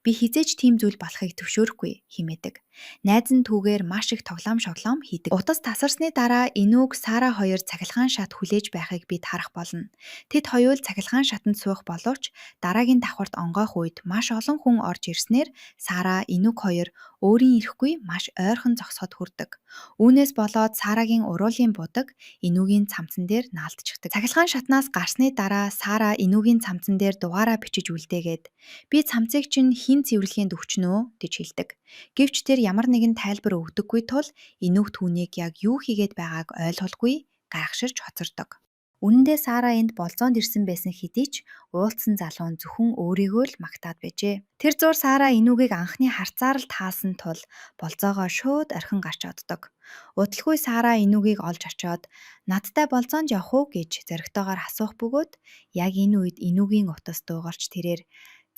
би хизээж тийм зүйл болохыг зөвшөөрөхгүй" хэмээдэг. Найз нь түүгээр маш их тоглоом шоглоом хийдэг. Утас тасарсны дараа Инүүг Сара хоёр цахилгаан шат хүлээж байхыг бид харах болно. Тэд хоёул цахилгаан шатанд суух боловч дараагийн давхарт онгойх үед маш олон хүн орж ирснээр Сара, Инүүг хоёр өөрийн ирэхгүй маш ойрхон зогсоход хүрдэг. Үүнээс болоод Сарагийн уруулын будаг Инүүгийн цамцан дээр наалдчихдаг. Цахилгаан шатнаас гарсны дараа Сара Инүүгийн цамцан дээр дугаараа бичиж үлдээгээд "Би цамцыг чинь хэн цэвэрлэхийн өвчнөө" гэж хэлдэг. Гэвч тэр ямар нэгэн тайлбар өгдөггүй тул Инүүг түүнийг яг юу хийгээд байгааг ойлгуулгүй гайхширч хоцордог. Үнэндээ Сара энд болзоонд ирсэн байсан хэдий ч уулзсан залуу нь зөвхөн өөрийгөө л магтаад байжээ. Тэр зур Сара Инүүгийг анхны харцаар л таасан тул болзоогоо шууд орхин гарч оддог. Удалгүй Сара Инүүгийг олж очоод "Надтай болзоонд явах уу?" гэж зоригтойгоор асуух бөгөөд яг энэ үед Инүүгийн утас дуугарч тэрээр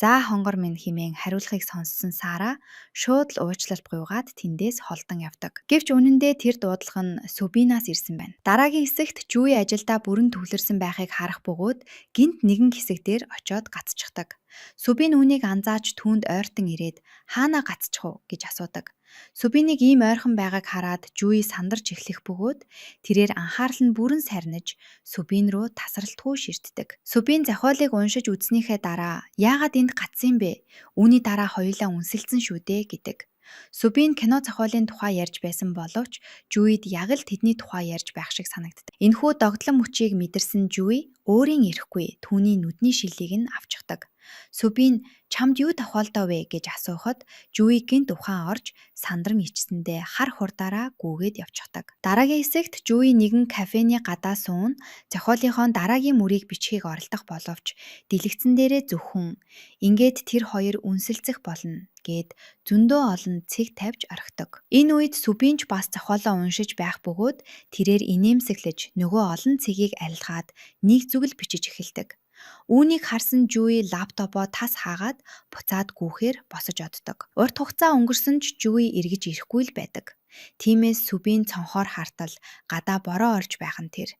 "За хонгор минь" хэмээн хариулахыг сонссон Сара шууд л уучлалт гуйгаад тэндээс холдон явдаг. Гэвч үнэндээ тэр дуудлага нь Сүбинаас ирсэн байна. Дараагийн хэсэгт Жуи ажилдаа бүрэн төвлөрсөн байхыг харах бөгөөд гинт нэгэн хэсэг дээр очоод гацчихдаг. Сүбин үүнийг анзааж түүнд ойртон ирээд "Хаанаа гацчих уу?" гэж асуудаг. Сүбинийг ийм ойрхон байгааг хараад Жуи сандарч эхлэх бөгөөд тэрээр анхаарал нь бүрэн сарниж Сүбин рүү тасралтгүй ширтдэг. Сүбин зохиолыг уншиж үзснийхээ дараа "Яагаад энд гацсан бэ? Үүний дараа хоёулаа үнсэлсэн шүү дээ" гэдэг. Сүбийн кино зохиолын тухай ярьж байсан боловч Жүйд яг л тэдний тухай ярьж байх шиг санагддаг. Энэхүү догдлон мөчийг мэдэрсэн Жүй өөрийн ирэхгүй түүний нүдний шилийг нь авчихдаг. Сүбийн чамд юу тохиолдов вэ гэж асуухад Жүй гинт ухаан орж сандран ичсэндээ хар хурдаараа гүүгээд явчихдаг. Дараагийн хэсэгт Жүй нэгэн кафений гадаа суун зохиолынхоо дараагийн мөрийг бичихийг оролдох боловч дэлгэцэн дээрээ зөвхөн ингээд тэр хоёр үнсэлцэх болно гэд зөндөө олон цэг тавьж орхидог. Энэ үед Сүбинч бас зохиолоо уншиж байх бөгөөд тэрээр инээмсэглэж нөгөө олон цэгийг арилгаад нэг зүгэл бичиж эхэлдэг. Үүнийг харсан Жүй лаптопоо тас хаагаад буцаад гүүхээр босож оддог. Урт хугацаа өнгөрсөн ч Жүй эргэж ирэхгүй л байдаг. Тиймээс Сүбийн цонхоор хартал гадаа бороо орж байх нь тэр.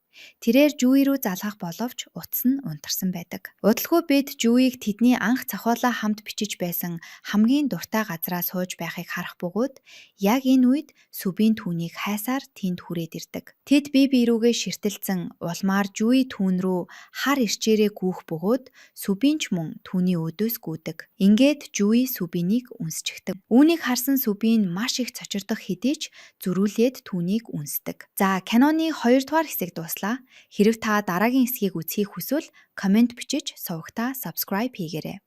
Тэрээр Жүй рүү залгах боловч утас нь унтарсан байдаг. Удалгүй бид Жүйг тэдний анх зохиолоо хамт бичиж байсан хамгийн дуртай газраа сууж байхыг харах бөгөөд яг энэ үед Сүбийн түүнийг хайсаар тэнд хүрээд ирдэг. Тэд бие биерүүгээ ширтэлцэн улмаар Жүй түүн рүү хар ирчээрээ гүүх бөгөөд Сүбийн ч мөн түүний өдөөс гүйдэг. Ингээд Жүй Сүбинийг үнсчихдэг. Үүнийг харсан Сүбийн маш их цочирдох хэдий ч зөрүүлээд түүнийг үнсдэг. За, киноны 2 дугаар хэсэг дуслаа. Хэрэв та дараагийн хэсгийг үзхийг хүсвэл комент бичиж сувагтаа subscribe хийгээрэй.